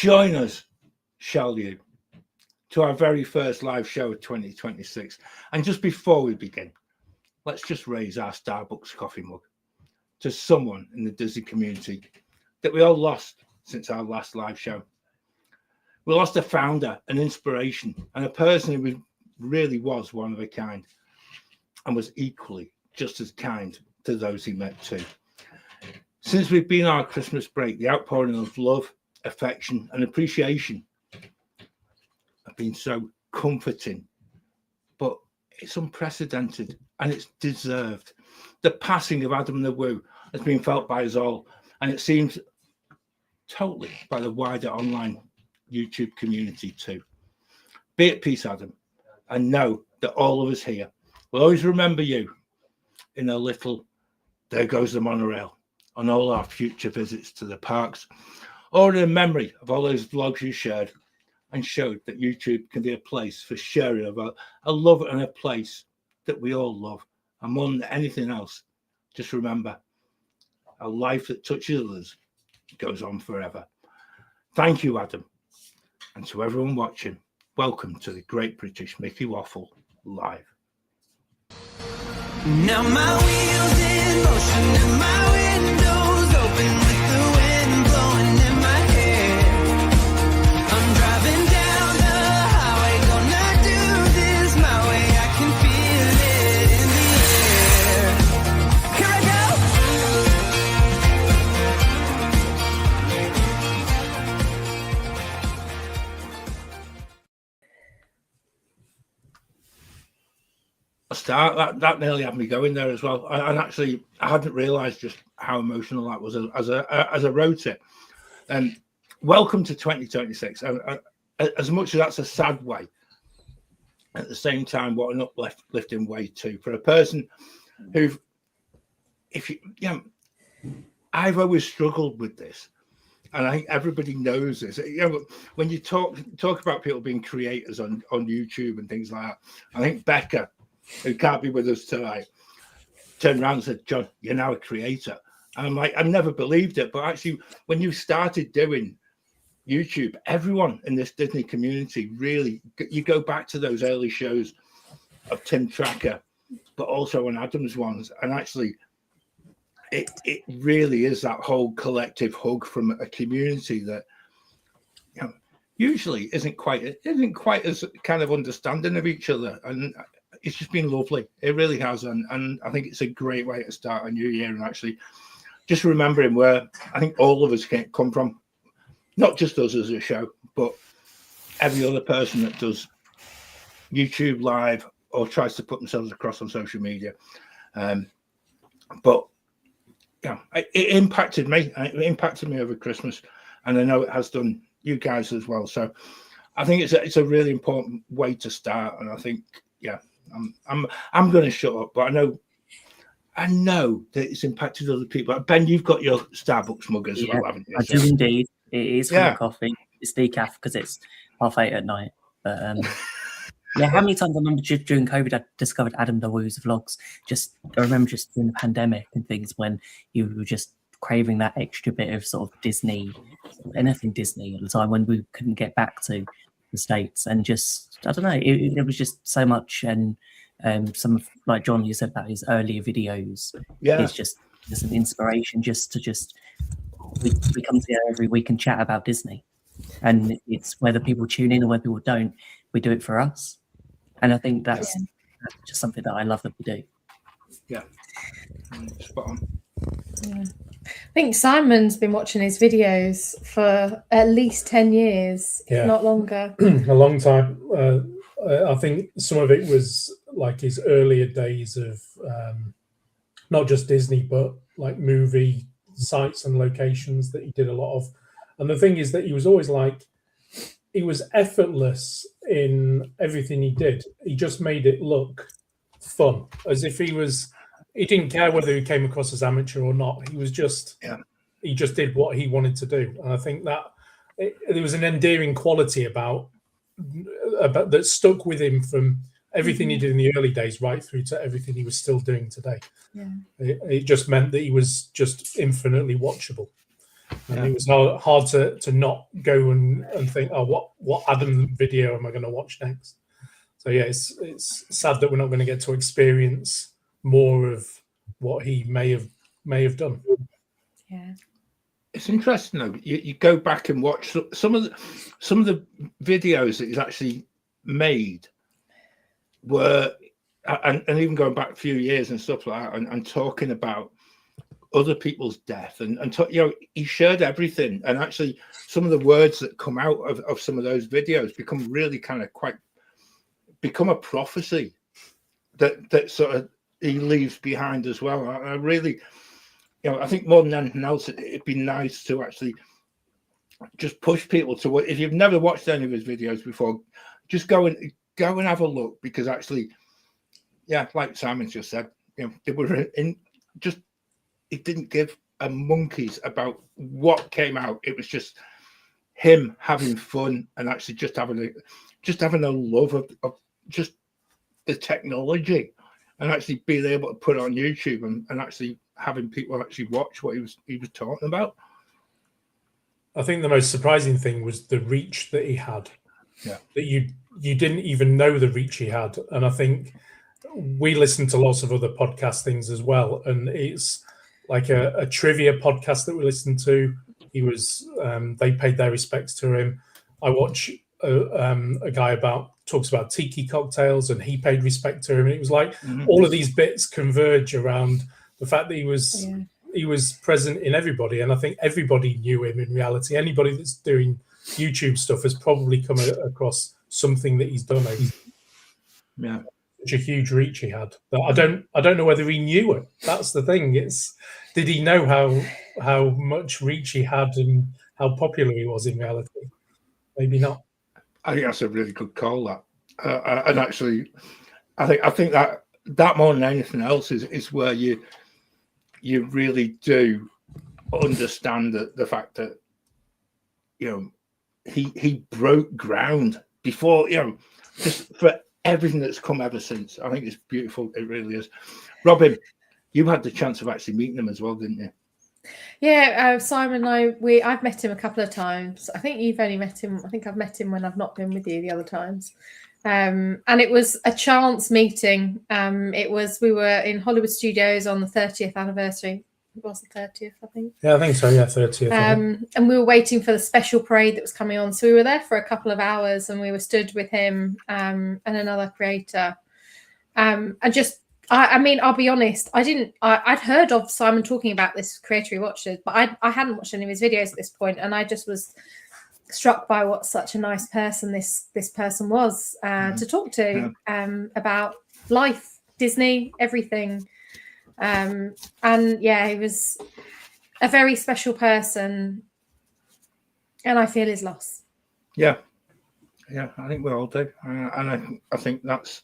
Join us, shall you, to our very first live show of 2026. And just before we begin, let's just raise our Starbucks coffee mug to someone in the Disney community that we all lost since our last live show. We lost a founder, an inspiration, and a person who really was one of a kind and was equally just as kind to those he met too. Since we've been on our Christmas break, the outpouring of love, affection, and appreciation have been so comforting, but it's unprecedented and it's deserved. The passing of Adam the Woo has been felt by us all, and it seems totally by the wider online YouTube community too. Be at peace, Adam, and know that all of us here will always remember you in a little "There Goes the Monorail" on all our future visits to the parks, or in memory of all those vlogs you shared and showed that YouTube can be a place for sharing of a love and a place that we all love. And more than anything else, just remember, a life that touches others goes on forever. Thank you, Adam. And to everyone watching, welcome to the Great British Mickey Waffle Live. Now my wheels in motion and my windows open with the wind blowing in my hair. I'm driving down the highway, gonna do this my way. I can feel it in the air. Here I Start that nearly had me going there as well, and actually I hadn't realized just how emotional that was as I wrote it. And welcome to 2026. As much as that's a sad way, at the same time what an uplifting way too for a person who, I've always struggled with this, and I think everybody knows this. When you talk about people being creators on YouTube and things like that, I think Becca, who can't be with us tonight, turned around and said, "John, you're now a creator." And I'm like, I've never believed it. But actually, when you started doing YouTube, everyone in this Disney community really, you go back to those early shows of Tim Tracker, but also on Adam's ones. And actually, it really is that whole collective hug from a community that usually isn't quite as kind of understanding of each other. And it's just been lovely. It really has. And I think it's a great way to start a new year. And actually just remembering where I think all of us can come from, not just us as a show, but every other person that does YouTube live or tries to put themselves across on social media. But yeah, it impacted me. It impacted me over Christmas. And I know it has done you guys as well. So I think it's a really important way to start. And I think, I'm going to shut up, but I know that it's impacted other people. Ben, you've got your Starbucks mug as well, haven't you? I do indeed. It is full of coffee. It's decaf because it's 8:30 at night. But how many times I remember during COVID I discovered Adam the Woo's vlogs. I remember just during the pandemic and things when you were just craving that extra bit of sort of Disney, anything Disney at the time when we couldn't get back to the States, and just I don't know, it was just so much. And some of, like John, you said about his earlier videos, it's just an inspiration we come together every week and chat about Disney, and it's whether people tune in or whether people don't, we do it for us. And I think that's just something that I love that we do. Spot on. I think Simon's been watching his videos for at least 10 years, if not longer. A long time. I think some of it was like his earlier days of not just Disney, but like movie sites and locations that he did a lot of. And the thing is that he was always he was effortless in everything he did. He just made it look fun, as if he didn't care whether he came across as amateur or not. He was just, he just did what he wanted to do. And I think that there was an endearing quality about that stuck with him from everything he did in the early days right through to everything he was still doing today. It just meant that he was just infinitely watchable. And it was hard to not go and think, oh, what Adam video am I going to watch next? So yeah, it's sad that we're not going to get to experience more of what he may have done. Yeah. It's interesting though. You go back and watch some of the videos that he's actually made were, and even going back a few years and stuff like that, and talking about other people's death, and he shared everything. And actually, some of the words that come out of some of those videos become really become a prophecy that sort of he leaves behind as well. I really. I think more than anything else, it'd be nice to actually just push people to if you've never watched any of his videos before, just go and have a look, because actually, yeah, like Simon just said, they were it didn't give a monkeys about what came out. It was just him having fun and actually just having a love of just the technology, and actually being able to put it on YouTube and actually having people actually watch what he was talking about. I think the most surprising thing was the reach that he had. Yeah. That you didn't even know the reach he had. And I think we listen to lots of other podcast things as well. And it's like a trivia podcast that we listened to. He was they paid their respects to him. I watch a guy talks about tiki cocktails, and he paid respect to him. And it was like all of these bits converge around the fact that he was present in everybody, and I think everybody knew him in reality. Anybody that's doing YouTube stuff has probably come across something that he's done. Yeah, such a huge reach he had. But I don't know whether he knew it. That's the thing. Did he know how much reach he had and how popular he was in reality? Maybe not. I think that's a really good call. That and actually, I think that more than anything else is where you really do understand the fact that he broke ground before, just for everything that's come ever since. I think it's beautiful. It really is. Robin, you had the chance of actually meeting him as well, didn't you? Yeah, Simon and I've met him a couple of times. I think you've only met him. I think I've met him when I've not been with you the other times. And it was a chance meeting. We were in Hollywood Studios on the 30th anniversary. It was the 30th, I think. Yeah, I think so. Yeah, 30th. And we were waiting for the special parade that was coming on. So we were there for a couple of hours, and we were stood with him and another creator. I mean, I'll be honest. I'd heard of Simon talking about this creator he watched it, but I hadn't watched any of his videos at this point, and I just was struck by what such a nice person this person was to talk to about life, Disney, everything. And yeah, he was a very special person, and I feel his loss. Yeah, I think we all do, and I think that's,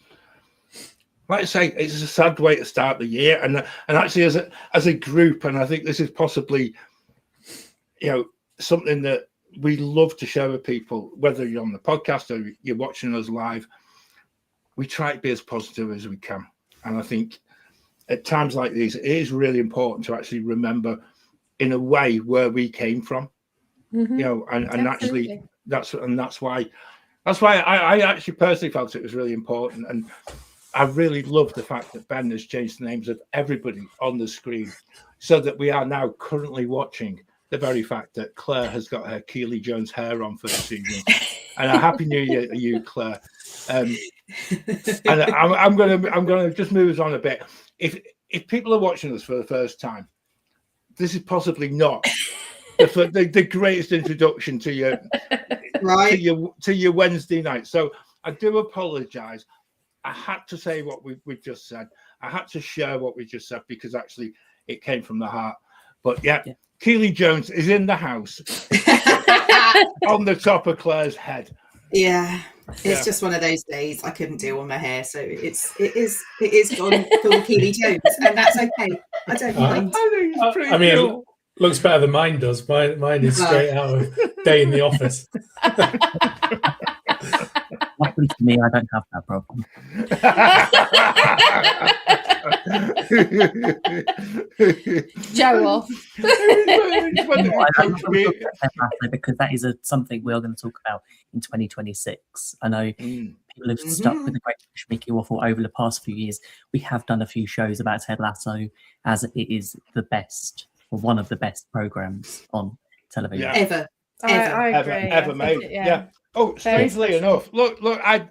like I say, it's a sad way to start the year, and actually as a group, and I think this is possibly, something that we love to share with people, whether you're on the podcast or you're watching us live. We try to be as positive as we can, and I think at times like these, it is really important to actually remember, in a way, where we came from. And actually that's why I actually personally felt it was really important, and I really love the fact that Ben has changed the names of everybody on the screen, so that we are now currently watching the very fact that Claire has got her Keely Jones hair on for the season. And a happy new year to you, Claire. And I'm gonna just move us on a bit. If people are watching us for the first time, this is possibly not the greatest introduction to your to your Wednesday night. So I do apologise. I had to say what we've just said. I had to share what we just said, because actually it came from the heart. But yeah. Keely Jones is in the house on the top of Claire's head. Yeah, it's just one of those days. I couldn't deal with my hair, so it is gone full Keely Jones, and that's okay. I don't mind. I mean, it looks better than mine does. Mine is straight out of Day in the Office. Luckily for me, I don't have that problem. Show off. Because that is something we are going to talk about in 2026. I know people have stuck with the Great British Mickey Waffle over the past few years. We have done a few shows about Ted Lasso, as it is the best, or one of the best programs on television. Ever. I agree. Ever made. Yeah. Oh, strangely enough, look,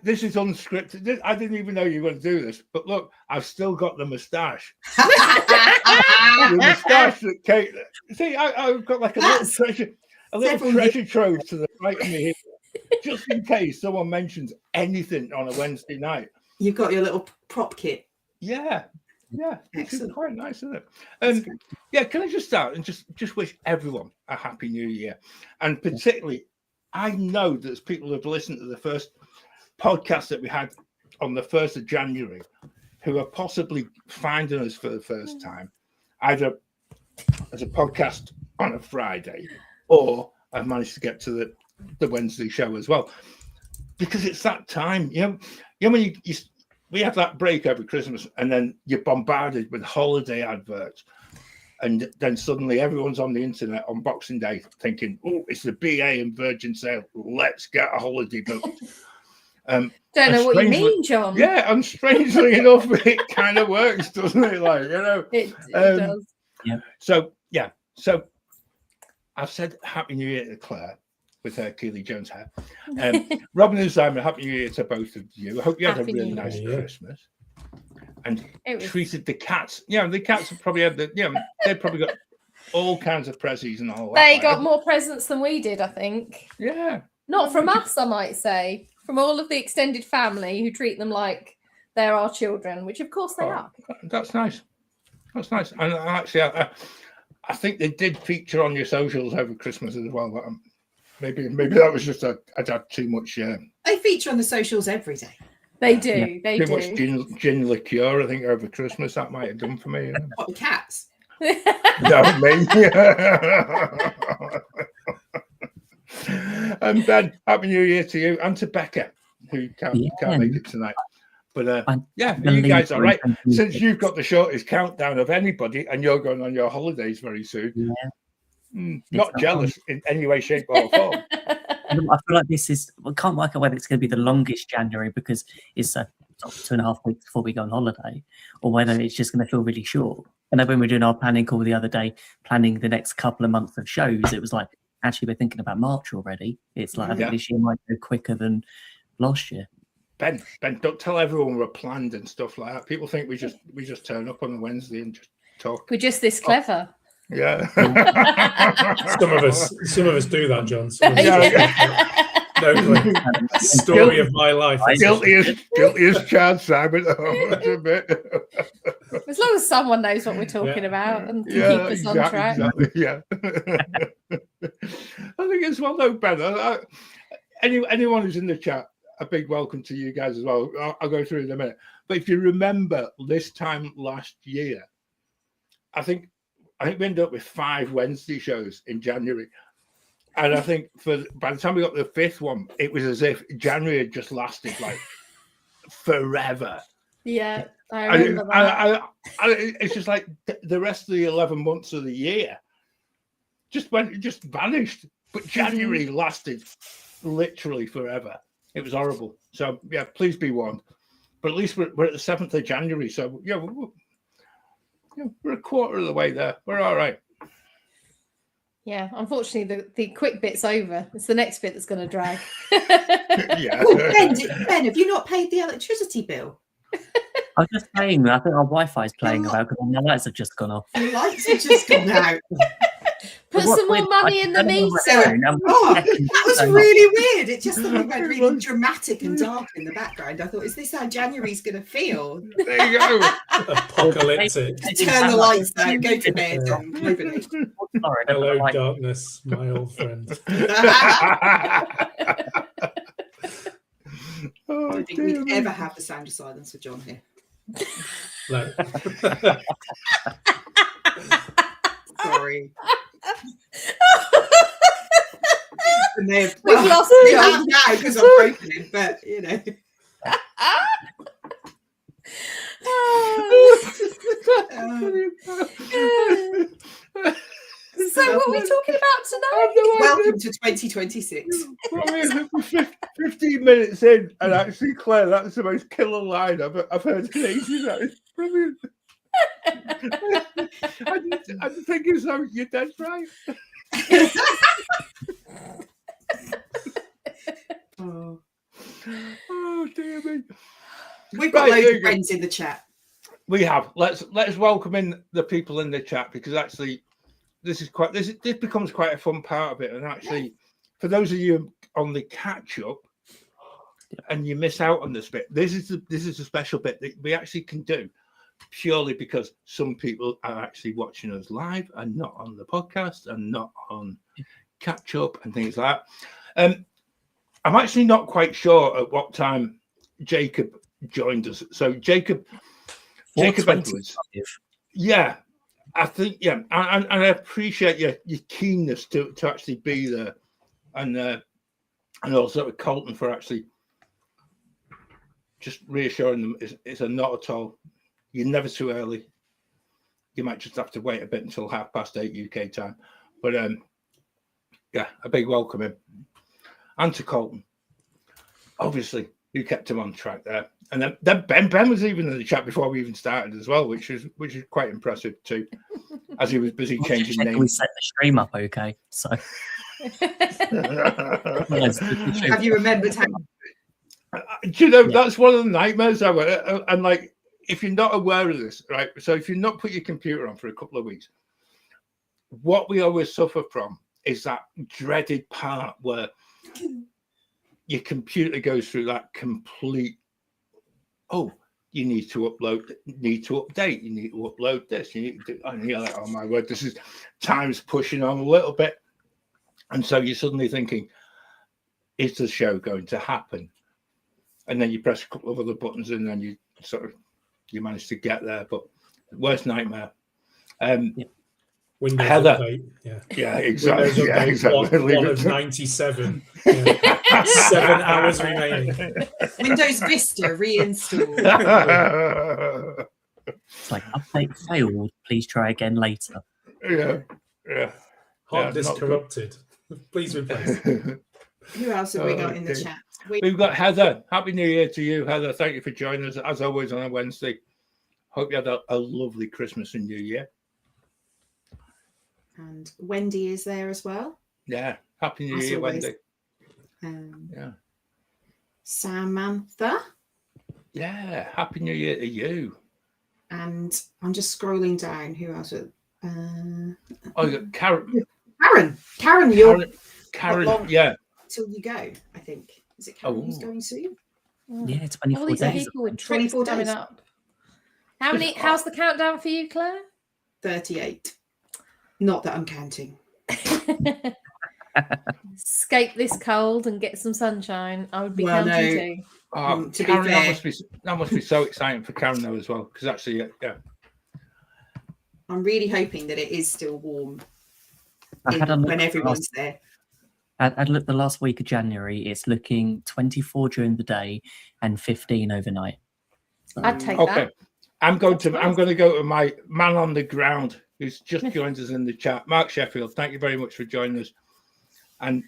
this is unscripted. I didn't even know you were going to do this, but look, I've still got the moustache. The moustache that Kate. See, I've got like a little treasure trove to the right of me here, just in case someone mentions anything on a Wednesday night. You've got your little prop kit. Yeah. It's Excellent. quite nice, isn't it? Yeah, can I just start and just wish everyone a happy new year, and particularly. I know there's people who have listened to the first podcast that we had on the 1st of January who are possibly finding us for the first time, either as a podcast on a Friday or I've managed to get to the Wednesday show as well. Because it's that time, you know when we have that break over Christmas and then you're bombarded with holiday adverts. And then suddenly everyone's on the internet on Boxing Day thinking, oh, it's the BA and Virgin sale. Let's get a holiday booked. Don't know what you mean, John. Yeah, and strangely enough, it kind of works, doesn't it? It does. Yeah. So I've said Happy New Year to Claire with her Keely Jones hair. Robin and Simon, Happy New Year to both of you. I hope you had a really nice Christmas. And treated the cats. The cats have probably had they've probably got all kinds of prezzies and all that. They got more presents than we did, I think. Yeah. Not from us, I might say. From all of the extended family who treat them like they're our children, which of course they are. That's nice. That's nice. And actually, I think they did feature on your socials over Christmas as well. But maybe that was just I'd had too much. They feature on the socials every day. They do. They too do. much gin liqueur, I think, over Christmas. That might have done for me. What, the cats? No, me. And Ben, Happy New Year to you and to Becca, who can't make it tonight. But you guys all right? Since you've got the shortest countdown of anybody and you're going on your holidays very soon. Not jealous in any way, shape, or form. I feel like I can't work out whether it's going to be the longest January because it's 2.5 weeks before we go on holiday, or whether it's just going to feel really short. And then when we were doing our planning call the other day, planning the next couple of months of shows, it was like, actually, we're thinking about March already. It's like, I think this year might go quicker than last year. Ben, don't tell everyone we're planned and stuff like that. People think we just turn up on a Wednesday and just talk. We're just this clever. Yeah. Some of us do that, John. Story of my life. Guilty as charged, Simon. A bit. As long as someone knows what we're talking about and can keep us on track. Exactly, yeah. I think it's well though, Ben. Anyone who's in the chat, a big welcome to you guys as well. I'll go through in a minute. But if you remember this time last year, I think we ended up with 5 Wednesday shows in January. And I think by the time we got the 5th one, it was as if January had just lasted like forever. Yeah, I remember that. It's just like the rest of the 11 months of the year just vanished. But January lasted literally forever. It was horrible. So, yeah, please be warned. But at least we're at the 7th of January. So, yeah, we're a quarter of the way there. We're all right. Yeah, unfortunately, the quick bit's over. It's the next bit that's going to drag. Yeah. Oh, Ben, have you not paid the electricity bill? I was just saying, I think our Wi-Fi is playing about because my lights have just gone off. The lights have just gone out. Put some more money in the meter. That was really weird. It just suddenly went really dramatic and dark in the background. I thought, is this how January's going to feel? There you go. Apocalyptic. Turn the lights out, go to bed. Hello, darkness, my old friend. I don't think we'd ever have the sound of silence for John here. No. Sorry. We've lost John now because I've broken him, but you know. So what are we talking about tonight? Welcome to 2026. Well, we're 15 minutes in, and actually, Claire, that's the most killer line I've heard in ages. That is brilliant. I'm thinking, so you're dead right. Oh dear me. We've got loads of friends in the chat. We have. Let's welcome in the people in the chat, because actually this becomes quite a fun part of it. And actually, for those of you on the catch up and you miss out on this bit, this is a special bit that we actually can do purely because some people are actually watching us live and not on the podcast and not on catch up and things like that. I'm actually not quite sure at what time Jacob joined us. So Jacob Edwards. Yeah, I think, yeah. And I appreciate your keenness to actually be there. And also Colton for actually just reassuring them it's a not at all. You're never too early. You might just have to wait a bit until 8:30 UK time. But yeah, a big welcome in. And to Colton. Obviously, you kept him on track there. And then Ben was even in the chat before we even started as well, which is quite impressive too, as he was busy changing names. We set the stream up okay, so. Have you remembered how? Do you know, that's one of the nightmares I went, and like, if you're not aware of this, right? So if you've not put your computer on for a couple of weeks, what we always suffer from is that dreaded part where your computer goes through that complete, oh, you need to update, you need to upload this, you need to do, and you're like, oh my word, this is time's pushing on a little bit. And so you're suddenly thinking, is the show going to happen? And then you press a couple of other buttons and then you manage to get there. But worst nightmare. Windows Heather. update. Yeah, exactly. Windows update, Exactly. one of 97. Yeah. 7 hours remaining. Windows Vista reinstall. It's like, update failed. Please try again later. Yeah. Hard disk corrupted. Please replace. Who else have we got in the chat? We've got Heather. Happy New Year to you, Heather. Thank you for joining us, as always, on a Wednesday. Hope you had a lovely Christmas and New Year. And Wendy is there as well. Yeah. Happy New Year, always. Wendy. Yeah. Samantha. Yeah. Happy New Year to you. And I'm just scrolling down. Who else? Oh, you got Karen. Karen, yeah. Till you go, I think. Is it Karen who's going soon? Yeah, 24 All these days. people with 24 coming days. up. How's the countdown for you, Claire? 38. Not that I'm counting. Escape this cold and get some sunshine. I would be counting too. To Karen, be fair, that must be so exciting for Karen though as well, because actually, yeah. I'm really hoping that it is still warm when when everyone's there. I'd looked the last week of January. It's looking 24 during the day and 15 overnight. I'd take Okay. that. I'm going to go to my man on the ground who's just joined us in the chat, Mark Sheffield. Thank you very much for joining us. And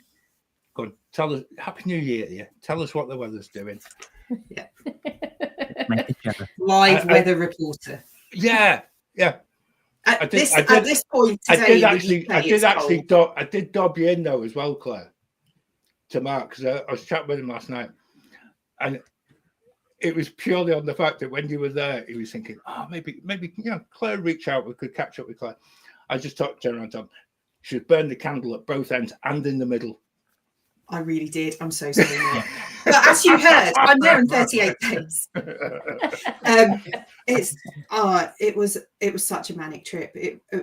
go on, tell us Happy New Year to you. Tell us what the weather's doing. Yeah. Make it jealous. Live weather reporter. Yeah. At this point today, I did dob you in though as well, Claire, to Mark, because I was chatting with him last night, and it was purely on the fact that when you were there, he was thinking, oh, maybe Claire reach out, we could catch up with Claire. I just talked to her and told him she'd burn the candle at both ends and in the middle. I really did. I'm so sorry. Mark. But as you heard, I'm there in 38 days. It was such a manic trip.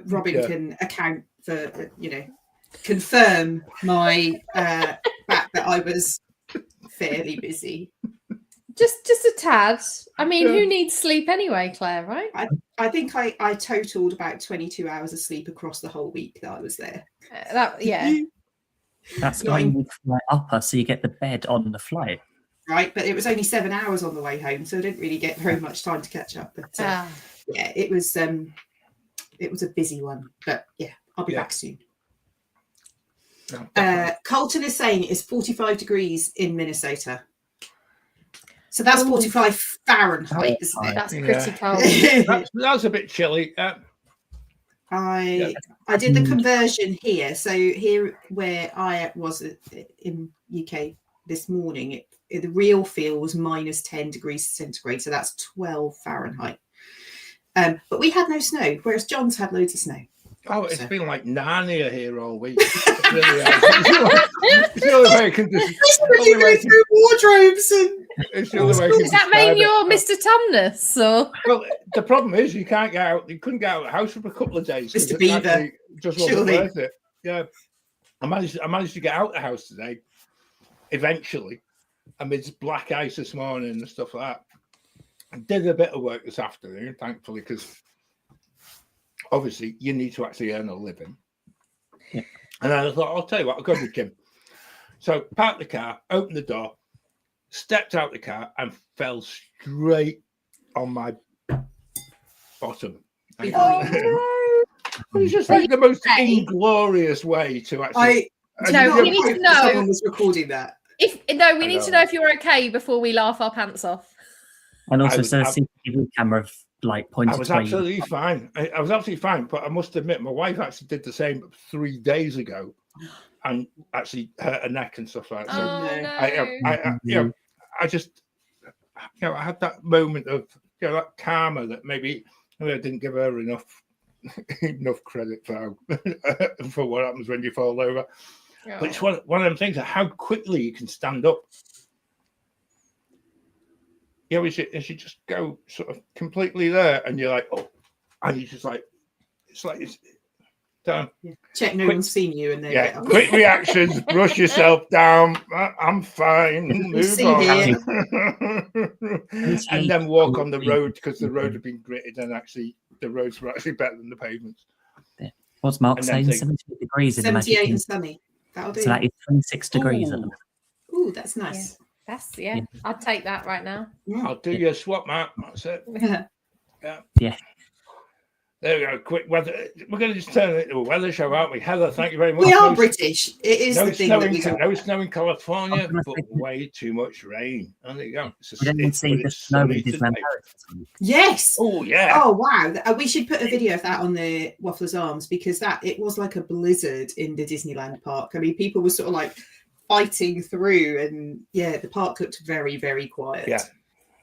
Robin can account for, confirm my fact that I was fairly busy. Just a tad. I mean, who needs sleep anyway, Claire, right? I think I totaled about 22 hours of sleep across the whole week that I was there. That's why you fly upper, so you get the bed on the flight. Right, but it was only 7 hours on the way home, so I didn't really get very much time to catch up. But yeah, it was a busy one, but yeah, I'll be back soon. Colton is saying it's 45 degrees in Minnesota. So that's 45 Fahrenheit, isn't it? That's pretty cold. That's a bit chilly. I did the conversion here. So here where I was in UK this morning, the real feel was minus 10 degrees centigrade. So that's 12 Fahrenheit. But we had no snow, whereas John's had loads of snow. Oh, it's been like Narnia here all week. It really has. It's the only way I can You go through wardrobes and it's the only way I can Does that describe mean it. you're Mr. Tumnus? Or Well, the problem is you can't get out. You couldn't get out of the house for a couple of days. 'Cause Mr. it Beaver, actually just wasn't surely. worth it. Yeah, I managed to get out the house today. Eventually, amidst black ice this morning and stuff like that. I did a bit of work this afternoon, thankfully, because obviously you need to actually earn a living. Yeah. And I thought, I'll tell you what, I'll go to the gym. So parked the car, opened the door, stepped out the car, and fell straight on my bottom. It was just like the most inglorious way to actually. No, we need to know. Someone was recording that. We need to know if you're okay before we laugh our pants off. And also, was- so a CCTV camera of like pointed I was to where you- absolutely fine. I was absolutely fine, but I must admit, my wife actually did the same 3 days ago, and actually hurt her neck and stuff like that. So no. I just, I had that moment of, that karma that maybe I didn't give her enough credit for for what happens when you fall over. But it's one of them things of how quickly you can stand up. We should just go sort of completely there, and you're like, oh, and you just like, it's done. Yeah. Check no one's seen you, and then get up. Quick reactions, brush yourself down. I'm fine. Move See on, and then walk on the road because the road had been gritted, and actually the roads were actually better than the pavements. What's Mark And then saying? think- 78 degrees in the Magic 78 Kingdom. and sunny. That'll do. So that is 26 degrees at the moment. Ooh, that's nice. That's I'd take that right now. I'll do your swap, Matt. That's it. Yeah. There we go. Quick weather. We're going to just turn it into a weather show, aren't we? Heather, thank you very much. We are No- British. It is No the thing snow, that we do. no snow in California, I'm gonna but say- way too much rain. And there you go. We didn't even see the snow in Disneyland Paris this week. Yes. Oh yeah. Oh wow! We should put a video of that on the Waffler's Arms because it was like a blizzard in the Disneyland park. I mean, people were sort of like fighting through, and the park looked very, very quiet. Yeah.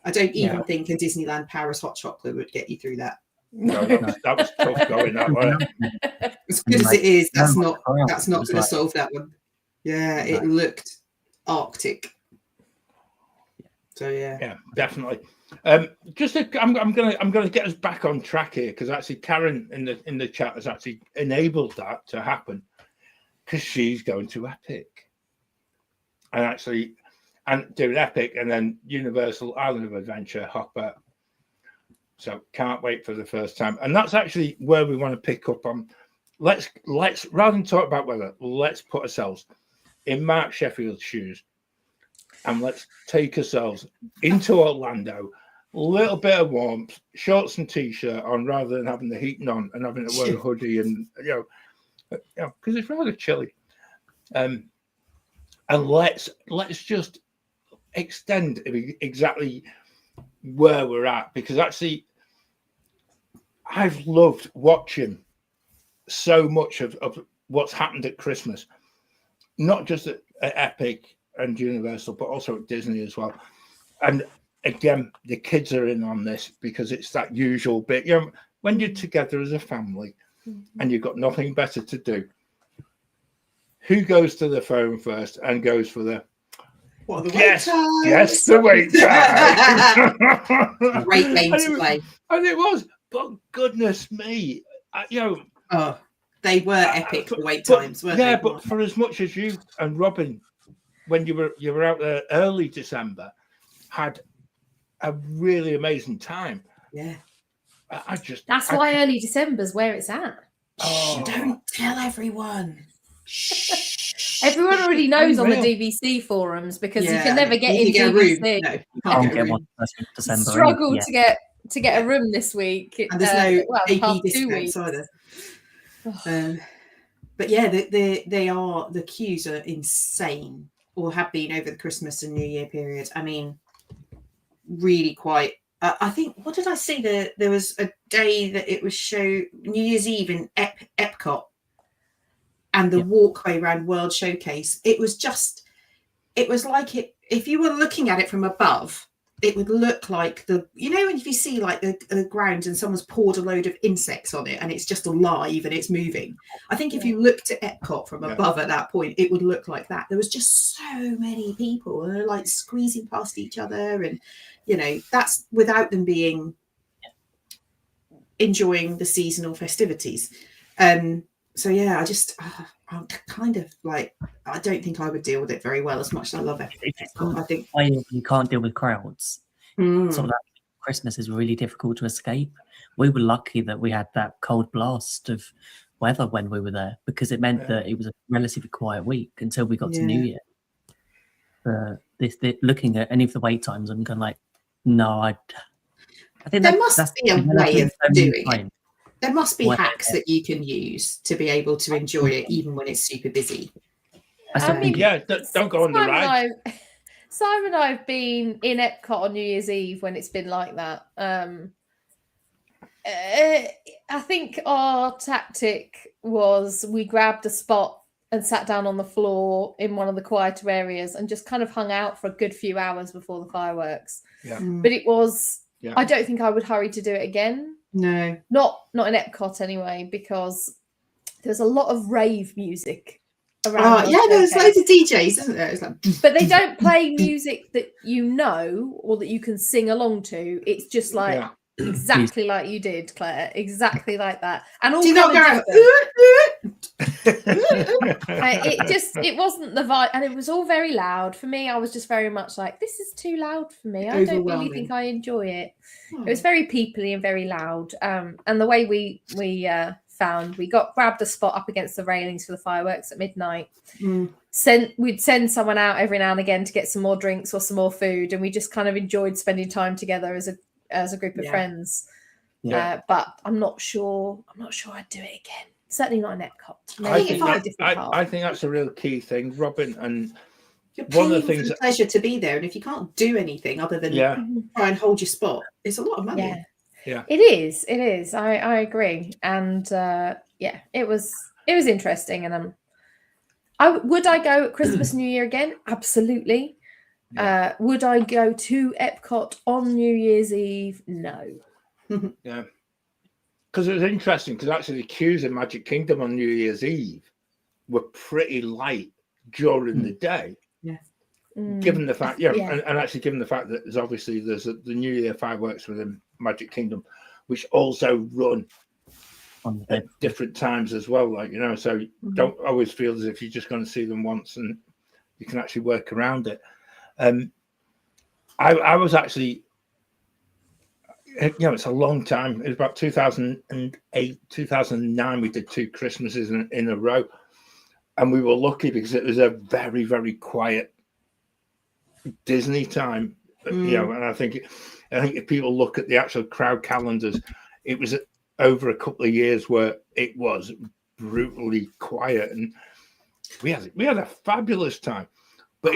I don't even think a Disneyland Paris hot chocolate would get you through that. No, that was tough going that way. As good as it is, that's not going It's to like- solve that one. Yeah, it looked Arctic. So Yeah, definitely. I'm gonna get us back on track here because actually Karen in the chat has actually enabled that to happen because she's going to Epic and doing Epic and then Universal Island of Adventure Hopper. So can't wait for the first time, and that's actually where we want to pick up on. Let's rather than talk about weather, let's put ourselves in Mark Sheffield's shoes. And let's take ourselves into Orlando, a little bit of warmth, shorts and t-shirt on, rather than having the heating on and having to wear a hoodie and because it's rather chilly. And let's just extend exactly where we're at because actually, I've loved watching so much of what's happened at Christmas, not just at Epic and Universal, but also at Disney as well. And again, the kids are in on this because it's that usual bit. When you're together as a family and you've got nothing better to do, who goes to the phone first and goes for the what are the yes, wait times? yes, the wait time. Great game to play. And it was, but goodness me, Oh, they were epic wait times, weren't they? Yeah, but for as much as you and Robin, when you were out there early December, had a really amazing time. Yeah. That's why early December's where it's at. Don't tell everyone. Everyone already knows on the Unreal. DVC forums because you can never get You in can get a room. DVC. No, you I'll can't get get a one room. first of December. Struggle yeah. to get to get a room this week. And there's no the past AP 2 weeks. discounts either. But yeah, the queues are insane, or have been over the Christmas and New Year period. I mean, really quite. I think, what did I see? There was a day that it was New Year's Eve in Epcot, and the walkway around World Showcase. It was like if you were looking at it from above, it would look like if you see like the ground and someone's poured a load of insects on it and it's just alive and it's moving. I think if you looked at Epcot from above at that point, it would look like that. There was just so many people and they're like squeezing past each other, and that's without them being enjoying the seasonal festivities. So yeah, I'm kind of like, I don't think I would deal with it very well, as much as I love it. I think you can't deal with crowds. So that Christmas is really difficult to escape. We were lucky that we had that cold blast of weather when we were there, because it meant that it was a relatively quiet week until we got to New Year. Looking at any of the wait times, I'm kind of like, no, I think there must be a way of doing it. There must be hacks that you can use to be able to enjoy it, even when it's super busy. Don't go on the ride. Simon and I have been in Epcot on New Year's Eve when it's been like that. I think our tactic was we grabbed a spot and sat down on the floor in one of the quieter areas and just kind of hung out for a good few hours before the fireworks. Yeah. But it was, I don't think I would hurry to do it again. No, not in Epcot anyway, because there's a lot of rave music around. There's loads of DJs, isn't there? It's like... But they don't play music that or that you can sing along to. It's just like exactly like you did, Claire, exactly like that. And all do you not go? It wasn't the vibe, and it was all very loud for me. I was just very much like, this is too loud for me. I don't really think I enjoy it. It was very peoply and very loud. And the way we grabbed a spot up against the railings for the fireworks at midnight. We'd send someone out every now and again to get some more drinks or some more food, and we just kind of enjoyed spending time together as a group of friends. But I'm not sure I'd do it again. Certainly not in Epcot. I think that's a real key thing, Robin. And you're paying one of the things, for the pleasure to be there, and if you can't do anything other than try and hold your spot, it's a lot of money. Yeah, it is. I agree, and it was interesting. And would I go at Christmas, New Year again? Absolutely. Would I go to Epcot on New Year's Eve? No. Yeah. Because it was interesting, because actually the queues in Magic Kingdom on New Year's Eve were pretty light during the day. Yeah. Given the fact, and actually given the fact that there's the New Year fireworks within Magic Kingdom, which also run at different times as well. So don't always feel as if you're just going to see them once and you can actually work around it. I was actually, it's a long time. It was about 2008, 2009. We did 2 Christmases in a row, and we were lucky because it was a very, very quiet Disney time. And I think if people look at the actual crowd calendars, it was over a couple of years where it was brutally quiet, and we had a fabulous time. But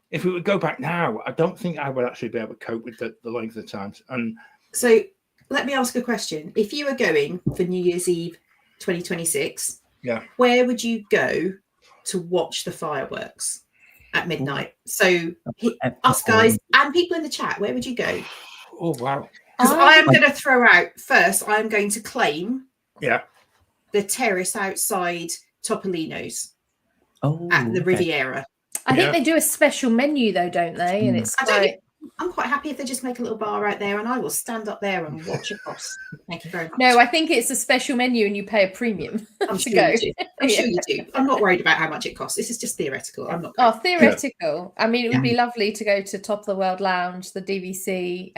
if we would go back now, I don't think I would actually be able to cope with the length of times. And so let me ask a question. If you were going for New Year's Eve 2026, where would you go to watch the fireworks at midnight? So us guys and people in the chat, where would you go? Oh, wow. Because I am going to throw out first, I am going to claim the terrace outside Topolino's at the Riviera. I think they do a special menu though, don't they? And it's I'm quite happy if they just make a little bar out there and I will stand up there and watch across. Thank you very much. No, I think it's a special menu and you pay a premium I'm sure you do. I'm sure you do. I'm not worried about how much it costs. This is just theoretical. I'm not. Theoretical. I mean, it would be lovely to go to Top of the World Lounge, the DVC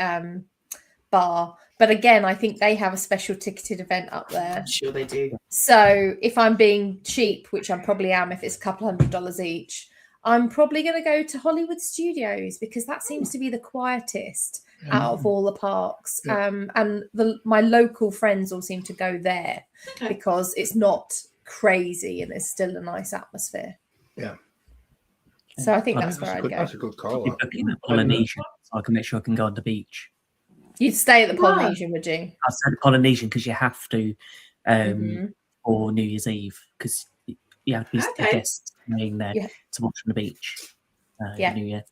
bar. But again, I think they have a special ticketed event up there. I'm sure they do. So if I'm being cheap, which I probably am if it's a couple $100 each, I'm probably going to go to Hollywood Studios because that seems to be the quietest. out of all the parks. And my local friends all seem to go there because it's not crazy and there's still a nice atmosphere. Yeah. So I think that's where I'd go. That's a good call. Booking the Polynesian, so I can make sure I can go on the beach. You'd stay at the Polynesian, would you? I said Polynesian because you have to for New Year's Eve, because you have to be a guest staying there to watch on the beach. New Year.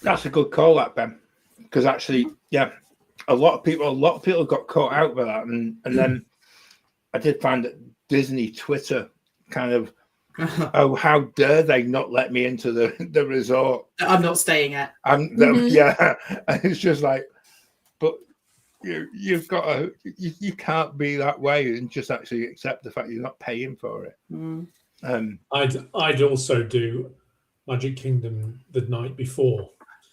That's a good call, that Ben, because actually, a lot of people got caught out by that, and then I did find that Disney Twitter kind of, oh, how dare they not let me into the resort? I'm not staying at. Yeah, and it's just like, but you've got to, you can't be that way and just actually accept the fact you're not paying for it. I'd also do Magic Kingdom the night before.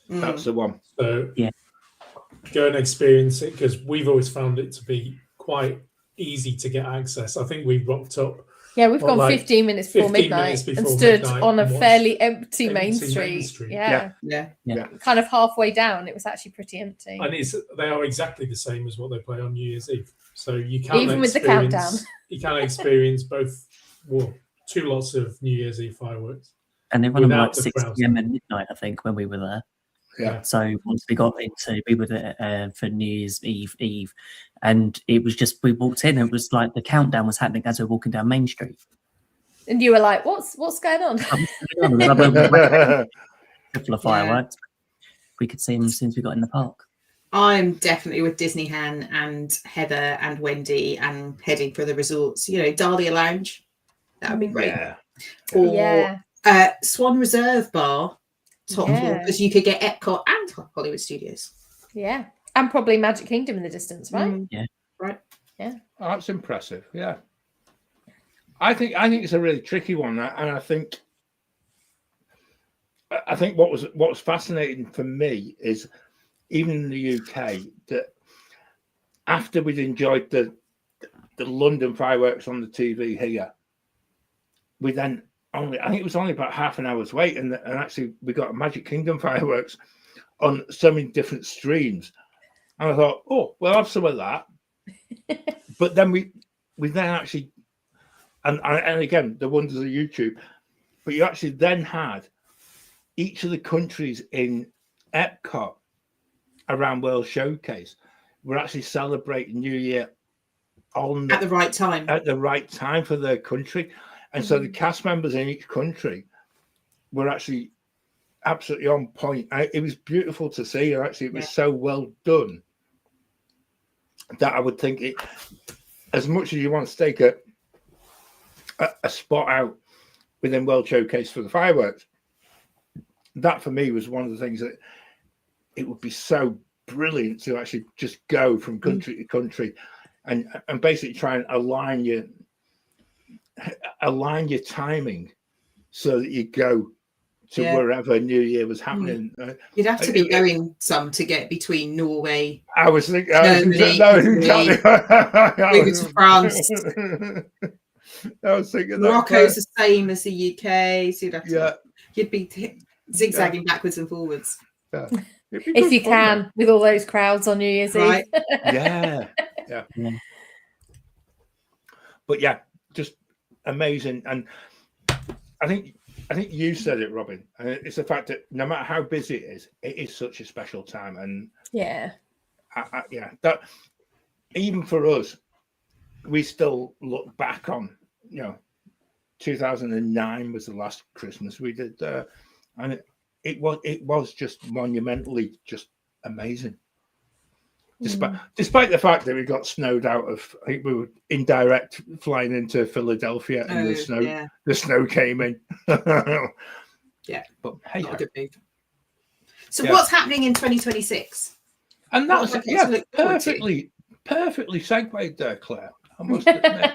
That's the one. So go and experience it, because we've always found it to be quite easy to get access. I think we rocked up. Yeah, we've gone 15 minutes before midnight and stood on a fairly empty Main Street. Yeah. Kind of halfway down, it was actually pretty empty. And they are exactly the same as what they play on New Year's Eve. So you can even with the countdown, you can experience both. Well, 2 lots of New Year's Eve fireworks. And they run like 6 p.m. and midnight, I think, when we were there. Yeah. So once we got into, we were there for New Year's Eve, and it was just, we walked in, and it was like the countdown was happening as we were walking down Main Street. And you were like, "What's going on?" A couple of fireworks. We could see them as soon as we got in the park. I'm definitely with Disney Han and Heather and Wendy, and heading for the resorts. Dahlia Lounge, that would be great. Yeah. Or Swan Reserve Bar, top floor, because you could get Epcot and Hollywood Studios. Yeah, and probably Magic Kingdom in the distance, right? Yeah. Right. Yeah. Oh, that's impressive. Yeah. I think it's a really tricky one, and I think what was fascinating for me is, even in the UK, that after we'd enjoyed the London fireworks on the TV here, we then I think it was only about half an hour's wait, and actually we got Magic Kingdom fireworks on so many different streams, and I thought, oh, we'll have some of that. But then we then actually, and again, the wonders of YouTube, but you actually then had each of the countries in Epcot around World Showcase were actually celebrating New Year at the right time for their country. And so the cast members in each country were actually absolutely on point. It was beautiful to see. And actually, it was so well done that I would think it, as much as you want to stake a spot out within World Showcase for the fireworks, that for me was one of the things that it would be so brilliant to actually just go from country to country and basically try and align your timing so that you go to wherever New Year was happening. You'd have to be going some to get between Norway. I was thinking, Germany, to France. I was thinking Morocco's the same as the UK, so you'd be zigzagging backwards and forwards. Yeah. If you can, with all those crowds on New Year's Eve. Yeah. But just amazing. And I think you said it, Robin. And it's the fact that no matter how busy it is such a special time. And that even for us, we still look back on, 2009 was the last Christmas we did, and it was just monumentally just amazing. Despite the fact that we got snowed out of, I think we were indirect flying into Philadelphia, and the snow came in. But hey, not a good move. So what's happening in 2026? And that's perfectly segued there, Claire. I must admit.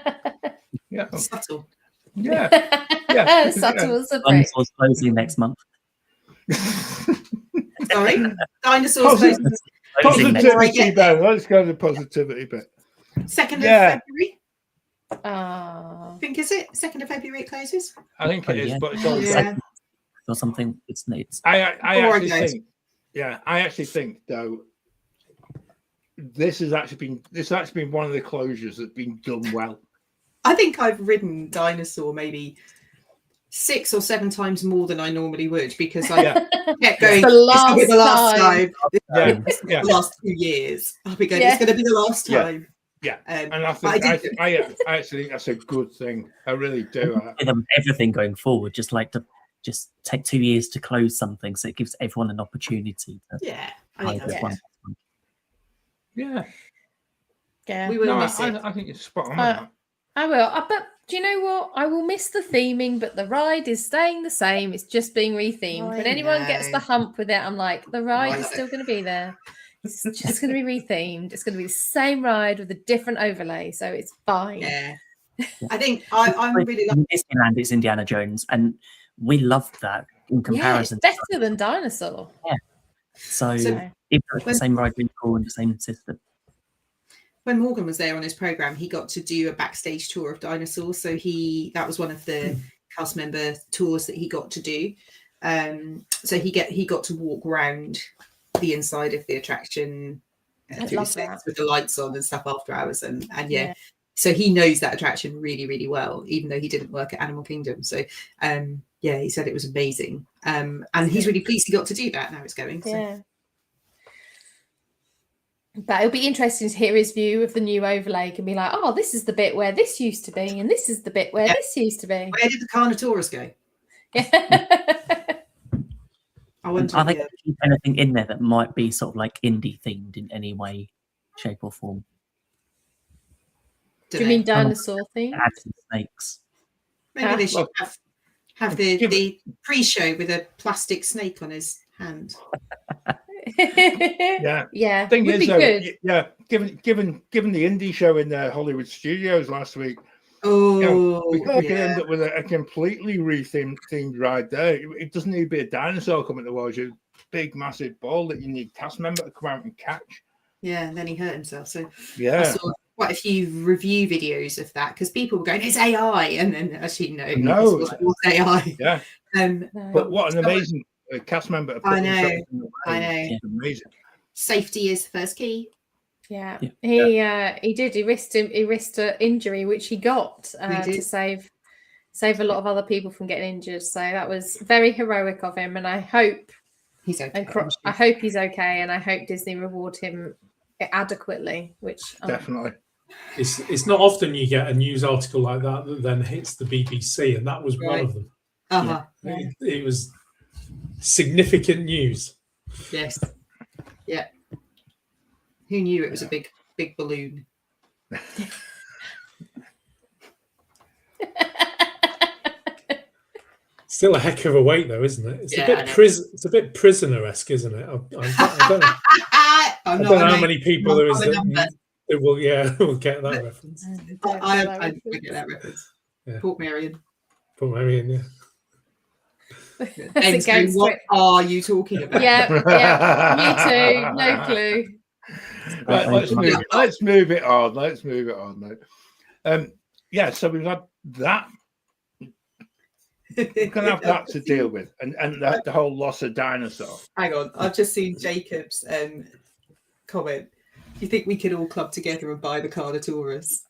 Subtle. Subtle as a break. Dinosaur's closing next month. Sorry, Dinosaur's closing. Positivity, Ben. Let's go to the positivity bit. 2nd of February. I think is it 2nd of February it closes? I think it is, but it's all or something. It's I actually think though this has actually been one of the closures that's been done well. I think I've ridden Dinosaur maybe 6 or 7 times more than I normally would, because I kept going, The it's going to be the last time. Yeah, The last 2 years. I'll be going, Yeah. it's going to be the last time. Yeah, And I actually think that's a good thing. I really do. With everything going forward, just take 2 years to close something, so it gives everyone an opportunity to Yeah, I try think that's this fine. one. Yeah, Yeah. We will no, miss it. I think it's spot on. with that. I will. But do you know what? I will miss the theming, but the ride is staying the same. It's just being rethemed. When anyone gets the know. hump with it, I'm like, the ride I is know. still going to be there. It's just going to be rethemed. It's going to be the same ride with a different overlay, so it's fine. Yeah. I think I'm really In Disneyland, it's Indiana Jones, and we loved that in Yeah, it's comparison. better than Dinosaur. So So- even though it's the same ride recall and the same system. when Morgan was there on his program, he got to do a backstage tour of Dinosaur. So that was one of the cast member tours that he got to do. So he got to walk around the inside of the attraction I'd through the love sets that. with the lights on and stuff after hours, and yeah. So he knows that attraction really, really well, even though he didn't work at Animal Kingdom. So yeah, he said it was amazing, and he's really pleased he got to do that. Now it's going. So. Yeah. But it'll be interesting to hear his view of the new overlay. Can be like, oh, this is the bit where this used to be, and this is the bit where this used to be. Where did the Carnotaurus go? I wonder. Are they going to keep anything in there that might be sort of like indie themed in any way, shape, or form? Do you mean dinosaur theme? Add some snakes. Maybe they should Well, have the pre-show with a plastic snake on his hand. Yeah. Yeah. Thing Would is, be though, good. yeah, given the indie show in the Hollywood Studios last week, Oh, we could yeah. end up with a completely themed ride there. It doesn't need to be a dinosaur coming towards you. Big, massive ball that you need cast member to come out and catch. Yeah, and then he hurt himself. So I Yeah. saw quite a few review videos of that, because people were going, "It's AI," and then actually no, No. it was AI. Yeah. No. But what an amazing cast member to put I know, themselves in the way. I know. It's amazing. Safety is the first key. Yeah. Yeah. He did. He risked an injury, which he got He to did. save a lot of other people from getting injured. So that was very heroic of him, and I hope He's okay. I hope he's okay, and I hope Disney reward him adequately. Which Definitely. It's not often you get a news article like that that then hits the BBC, and that was one Right. of them. Uh-huh. It was significant news. Yes. Yeah. Who knew it was a big balloon? Still a heck of a wait, though, isn't it? It's Yeah, a I bit know. It's a bit prisoner-esque, isn't it? I don't know how many people there is that will get that reference. I get that reference. Yeah. Port Marion. Poor Marion, yeah. And ghost what whip. are you talking about? yeah, me too. No clue. Right, let's move it on. Let's move it on now. Yeah, so we've had that. We're gonna have that to deal with, and the whole loss of dinosaur. Hang on, I've just seen Jacob's comment. Do you think we could all club together and buy the Carnotaurus?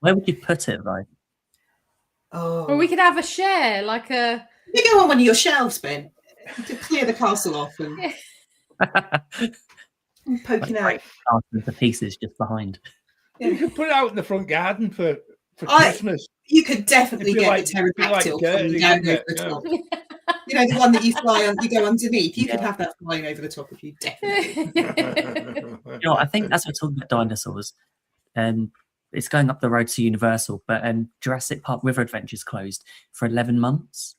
Where would you put it, though? Oh, Or we could have a share, like a. you go on one of your shelves, Ben, to clear the castle off and poking out. The pieces just behind. You could put it out in the front garden for Christmas. You could definitely It'd be get like- the pterodactyl it'd be like coming down Gertie, over the wouldn't top. You know, the one that you go underneath. You could have that flying over the top of you, definitely. You know, I think as we're talking about dinosaurs, it's going up the road to Universal, but Jurassic Park River Adventure's closed for 11 months,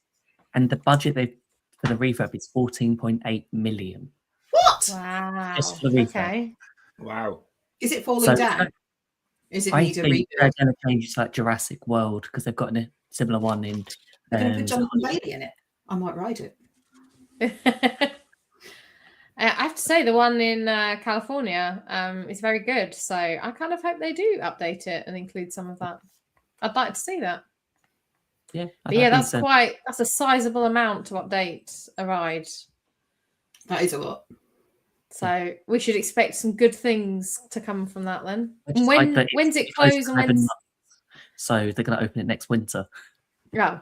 and the budget for the refurb is 14.8 million. What? Wow. Just for the refurb. Okay. Wow. Is it falling So, down? Is it I need a think they're rebuild? going to change it to like Jurassic World, because they've got a similar one in. They're going to put Jonathan Bailey in it. I might ride it. I have to say the one in California is very good. So I kind of hope they do update it and include some of that. I'd like to see that. Yeah, But yeah, that's a sizable amount to update a ride. That is a lot. So we should expect some good things to come from that then. I And just like that when's it's it close closed and 11 when's months, so they're going to open it next winter. oh,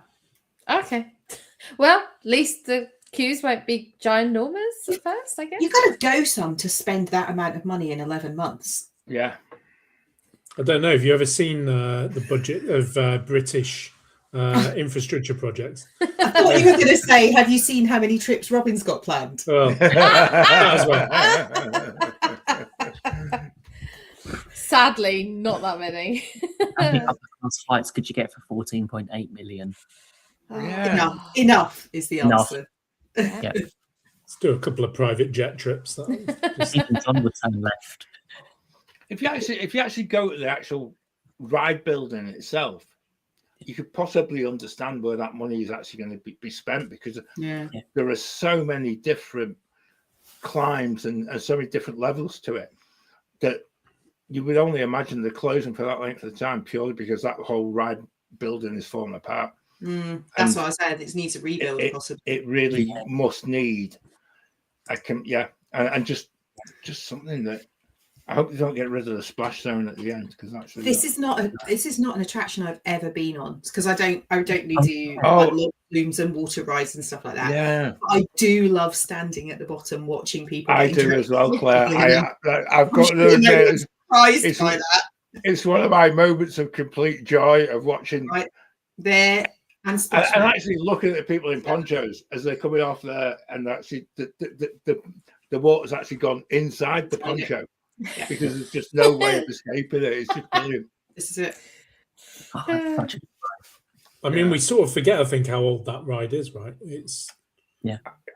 okay. Well, at least the queues won't be ginormous at first, I guess. You've got to go some to spend that amount of money in 11 months. Yeah. I don't know. Have you ever seen the budget of British infrastructure projects? I thought you were going to say, have you seen how many trips Robin's got planned? Well, that as well. Sadly, not that many. How many upper class flights could you get for 14.8 million? Yeah. Enough is the Enough. answer. Yeah, Let's do a couple of private jet trips. even John would turn left. If you actually go to the actual ride building itself, you could possibly understand where that money is actually going to be spent, because there are so many different climbs and so many different levels to it that you would only imagine the closing for that length of time purely because that whole ride building is falling apart. That's what I said. It needs a rebuild, possibly. It really must need and just something that I hope they don't get rid of the splash zone at the end, because actually This is not an attraction I've ever been on, because I don't really do like blooms and water rides and stuff like that. Yeah, but I do love standing at the bottom watching people. I do as well, Claire. I've got to admit, it's one of my moments of complete joy of watching there and actually looking at the people in ponchos as they're coming off there, and actually the water's actually gone inside the poncho. Because there's just no way of escaping it. It's just brilliant. This is it. I mean, we sort of forget, I think, how old that ride is, right?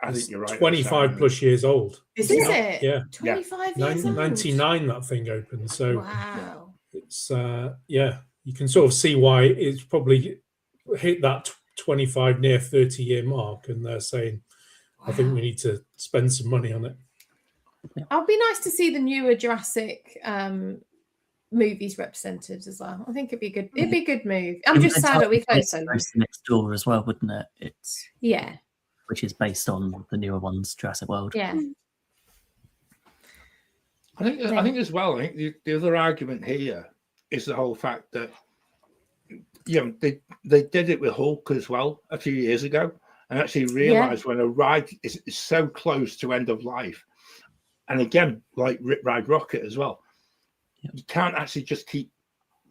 I think you're right. 25 plus years old. Is it? Yeah. 25 years old? 99 that thing opened. So wow. it's you can sort of see why it's probably hit that 25 near 30-year mark, and they're saying, I think we need to spend some money on it. It'll be nice to see the newer Jurassic movies represented as well. I think it'd be good. It'd be a good move. I'm just sad that we closed so long. Next door as well, wouldn't it? It's yeah, which is based on the newer ones, Jurassic World. Yeah. I think as well. I think the other argument here is the whole fact that they did it with Hulk as well a few years ago, and actually realised when a ride is so close to end of life. And again, like Rip Ride Rocket as well, you can't actually just keep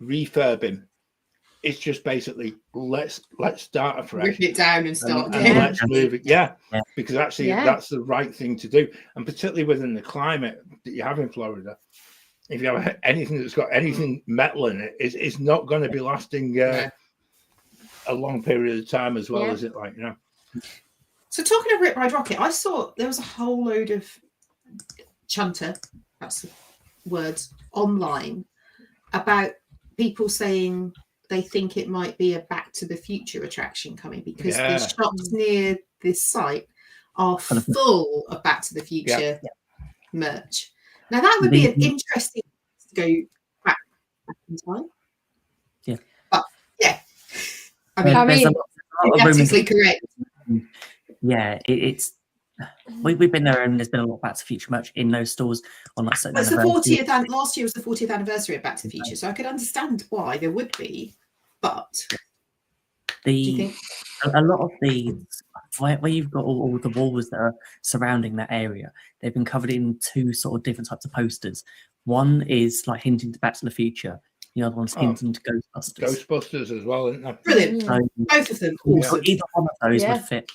refurbing. It's just basically let's start afresh, rip it down and start and let's move it. Because actually that's the right thing to do, and particularly within the climate that you have in Florida, if you have anything that's got anything metal in it, it's not going to be lasting a long period of time as well, is it? Like So talking of Rip Ride Rocket, I saw there was a whole load of chunter, that's the words, online about people saying they think it might be a Back to the Future attraction coming, because the shops near this site are full of Back to the Future merch. Now that would be an interesting to go back in time. Yeah. But I mean practically correct. Yeah, it's we've been there, and there's been a lot of Back to the Future merch in those stores on that certain anniversary. Last year was the 40th anniversary of Back to the Future, so I could understand why there would be, but do you think a lot of the where you've got all the walls that are surrounding that area, they've been covered in two sort of different types of posters. One is like hinting to Back to the Future, the other one's hinting to Ghostbusters. Ghostbusters as well, isn't it? Brilliant. So, both of them. Awesome. Either one of those would fit.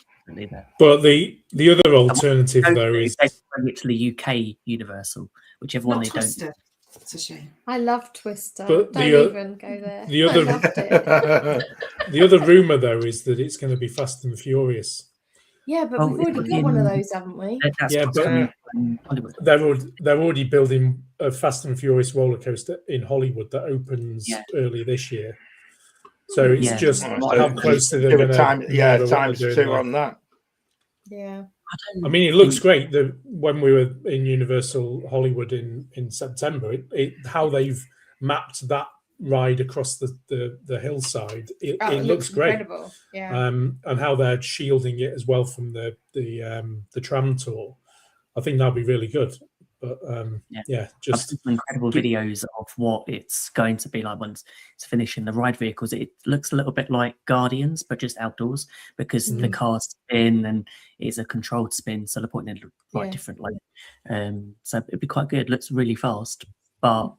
But the other alternative though is literally UK Universal, whichever one they Twister. don't. It's a shame. I love Twister. But don't even go there. The other, I loved it. The other rumor though is that it's going to be Fast and Furious. Yeah, but we've already got one of those, haven't we? But they're already building a Fast and Furious roller coaster in Hollywood that opens early this year. So it's just how close they're going to times two on that. Yeah. I mean, it looks great. When we were in Universal Hollywood in September, how they've mapped that ride across the hillside, it looks great. Incredible. Yeah. And how they're shielding it as well from the tram tour. I think that'll be really good. But Yeah. I've just seen some incredible videos of what it's going to be like once it's finished in the ride vehicles. It looks a little bit like Guardians, but just outdoors, because the cars spin and it's a controlled spin, so they're putting it like differently. So it'd be quite good. It looks really fast, but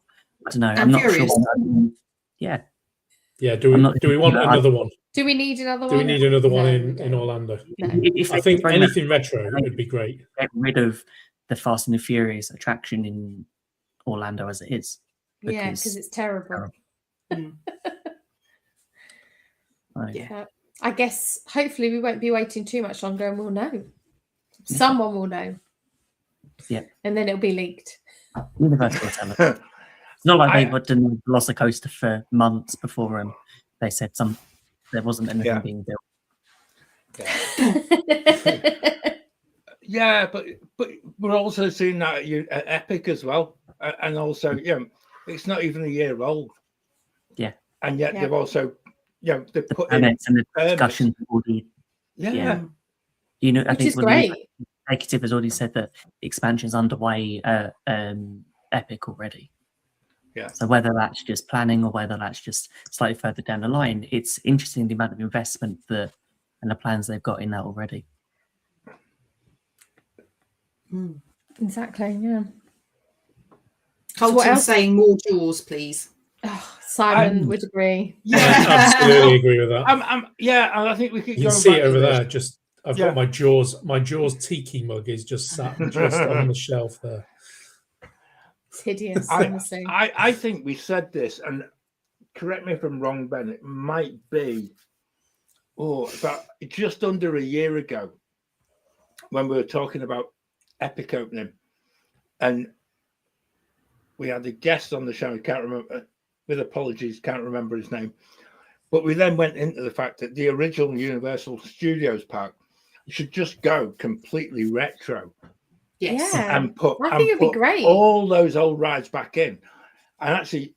I don't know. And I'm not furious. sure. Yeah. do we want another one? Do we need another one? Do we need another one No, in we don't. Orlando? No. If I they think bring anything retro would be great. get rid of the Fast and the Furious attraction in Orlando as it is. Yeah, because it's terrible. Yeah. I guess hopefully we won't be waiting too much longer and we'll know. Someone will know. Yeah. And then it'll be leaked. Universal will tell us. It's not like they didn't Velocicoaster for months before they said there wasn't anything being built. Yeah, but we're also seeing that at Epic as well, and also it's not even a year old. Yeah, and yet they've also they put in permits and the discussions already. Yeah. You know, I Which think is great. The executive has already said that the expansion's underway at Epic already. Yeah. So whether that's just planning or whether that's just slightly further down the line, it's interesting the amount of investment and the plans they've got in that already. Exactly, yeah. Colton's saying more Jaws, please. Oh, Simon would agree. I absolutely agree with that. And I think we could You go can see back it over to there. this. I've got my Jaws tiki mug is just sat just on the shelf there. It's hideous, honestly. I think we said this, and correct me if I'm wrong, Ben, it might be about just under a year ago when we were talking about Epic opening, and we had a guest on the show, I can't remember, with apologies, can't remember his name, but we then went into the fact that the original Universal Studios park should just go completely retro. Yes. Yeah. And put I think it'd be great. all those old rides back in. And actually,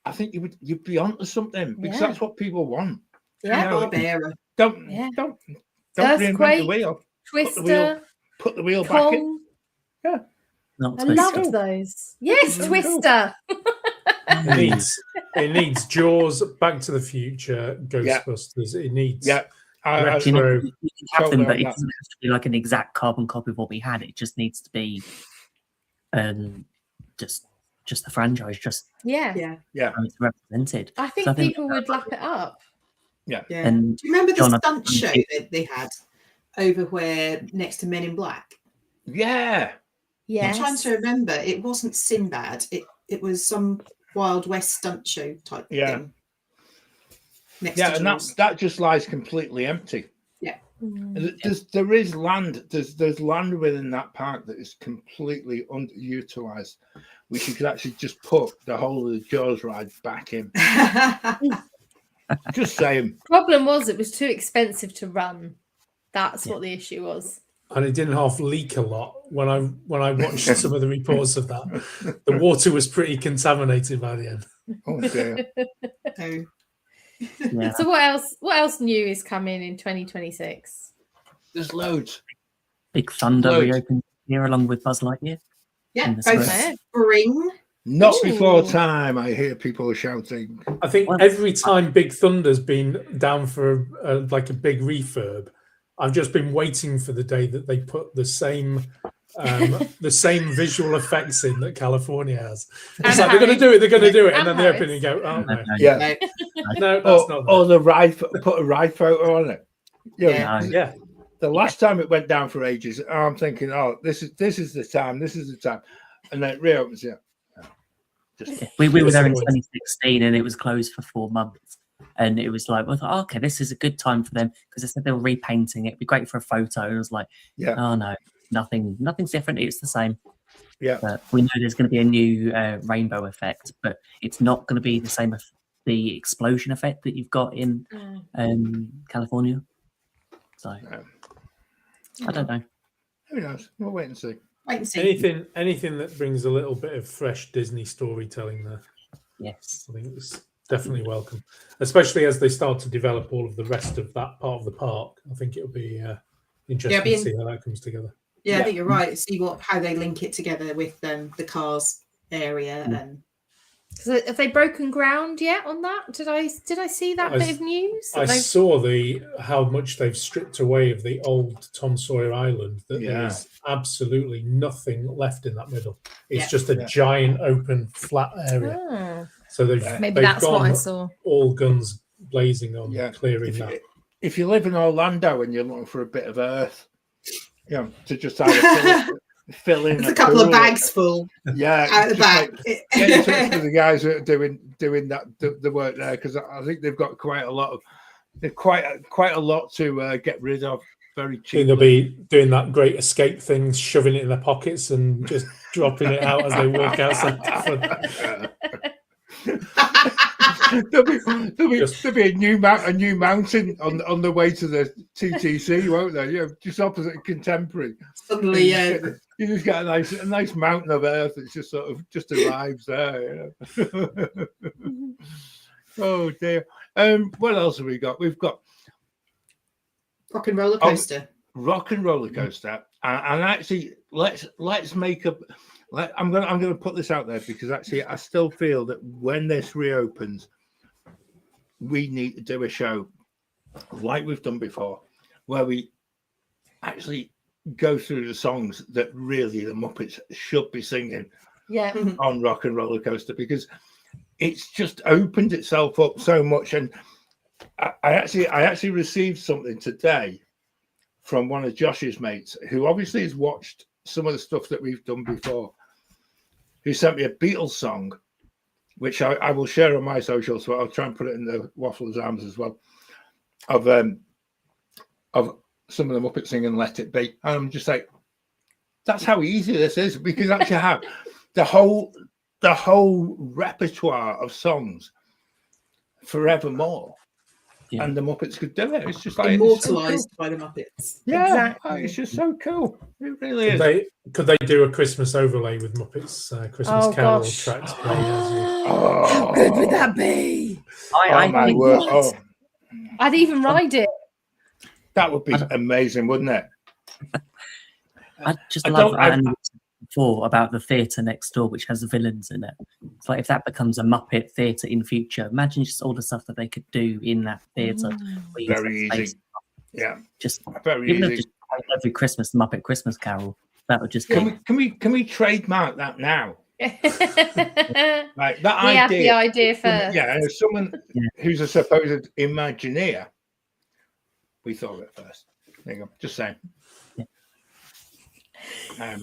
I think you'd be onto something, because that's what people want. Yeah. Barbera. Don't reinvent the wheel. Twister. Put the wheel back in. Kong. Yeah. Not I Twister. love those. Yes, Cool. Twister. It needs Jaws, Back to the Future, Ghostbusters. It needs You know, retro. you can have them, but it that. doesn't have to be like an exact carbon copy of what we had. It just needs to be just the franchise, just Yeah. how it's represented. I think So people would lap it up. Yeah. And Do you remember the John, stunt show that they had over where next to Men in Black? Yeah. Yes. I'm trying to remember. It wasn't Sinbad. It was some Wild West stunt show type thing. Next to And Jaws. that just lies completely empty. Yeah. There is land. There's land within that park that is completely underutilized. We should actually just put the whole of the Jaws ride back in. Just saying. Problem was it was too expensive to run. That's what the issue was. And it didn't half leak a lot. When I watched some of the reports of that, the water was pretty contaminated by the end. Oh dear. yeah, So what else new is coming in 2026? There's loads. Big Thunder Loads. reopened here along with Buzz Lightyear. Yeah, In the both spring. spring. Not Ooh. before time, I hear people shouting. I think Well, every time Big Thunder's been down for like a big refurb, I've just been waiting for the day that they put the same visual effects in that California has. It's like they're going to do it, and then they open and go, oh no, Yeah. no, that's not. Or the ride, put a ride photo on it. Yeah. Yeah, The last time it went down for ages, I'm thinking, this is the time, and then it reopens. Yeah. We were there in Disappointing. 2016 and it was closed for 4 months. And it was like, okay, this is a good time for them because they said they were repainting it. It'd be great for a photo. And I was like, oh no, nothing's different. It's the same. Yeah. But we know there's going to be a new rainbow effect, but it's not going to be the same as the explosion effect that you've got in California. So I don't know. Who knows? We'll wait and see. Wait and see. anything that brings a little bit of fresh Disney storytelling there, Yes. I think it's definitely welcome, especially as they start to develop all of the rest of that part of the park. I think it'll be interesting to see how that comes together. I think you're right. See how they link it together with the cars area and. So have they broken ground yet on that? Did I see that bit of news? I saw how much they've stripped away of the old Tom Sawyer Island. That there's absolutely nothing left in that middle. It's just a giant open flat area. Oh. So Maybe they've that's what I gone saw. all guns blazing on clearing that. If you live in Orlando and you're looking for a bit of earth, to just have fill in a couple of bags full. Yeah, out the back. Get in touch with the guys who are doing that the work there, because I think they've got quite a lot to get rid of very cheap. They'll be doing that great escape thing, shoving it in their pockets and just dropping it out as they walk outside. There'll be a new mountain on the way to the TTC, won't there? Just opposite Contemporary. Suddenly, you just get a nice mountain of earth that's just sort of just arrives there. Oh dear. What else have we got? We've got Rock and Roller Coaster. Rock and Roller Coaster, and actually, let's make up. I'm going to put this out there because actually, I still feel that when this reopens, we need to do a show like we've done before, where we actually go through the songs that really the Muppets should be singing on Rock and Roller Coaster, because it's just opened itself up so much. And I actually received something today from one of Josh's mates, who obviously has watched some of the stuff that we've done before, who sent me a Beatles song, which I will share on my social, so I'll try and put it in the Waffle's arms as well, of some of the Muppets singing Let It Be. And I'm just like, that's how easy this is. We could actually have the whole repertoire of songs forevermore. Yeah. And the Muppets could do it. It's just like immortalized by the Muppets. Yeah, exactly. It's just so cool. It really is. Could they do a Christmas overlay with Muppets Christmas Carol tracks playing? How good would that be? My word! Oh. I'd even ride it. That would be amazing, wouldn't it? I just love before about the theatre next door, which has villains in it. It's like if that becomes a Muppet theatre in future, imagine just all the stuff that they could do in that theatre. Very easy. Yeah, just very easy. Just every Christmas, the Muppet Christmas Carol. That would just can we trademark that now? Like that we idea. have the idea first. Yeah, and someone who's a supposed Imagineer, we thought of it first. There you go. Just saying. Yeah.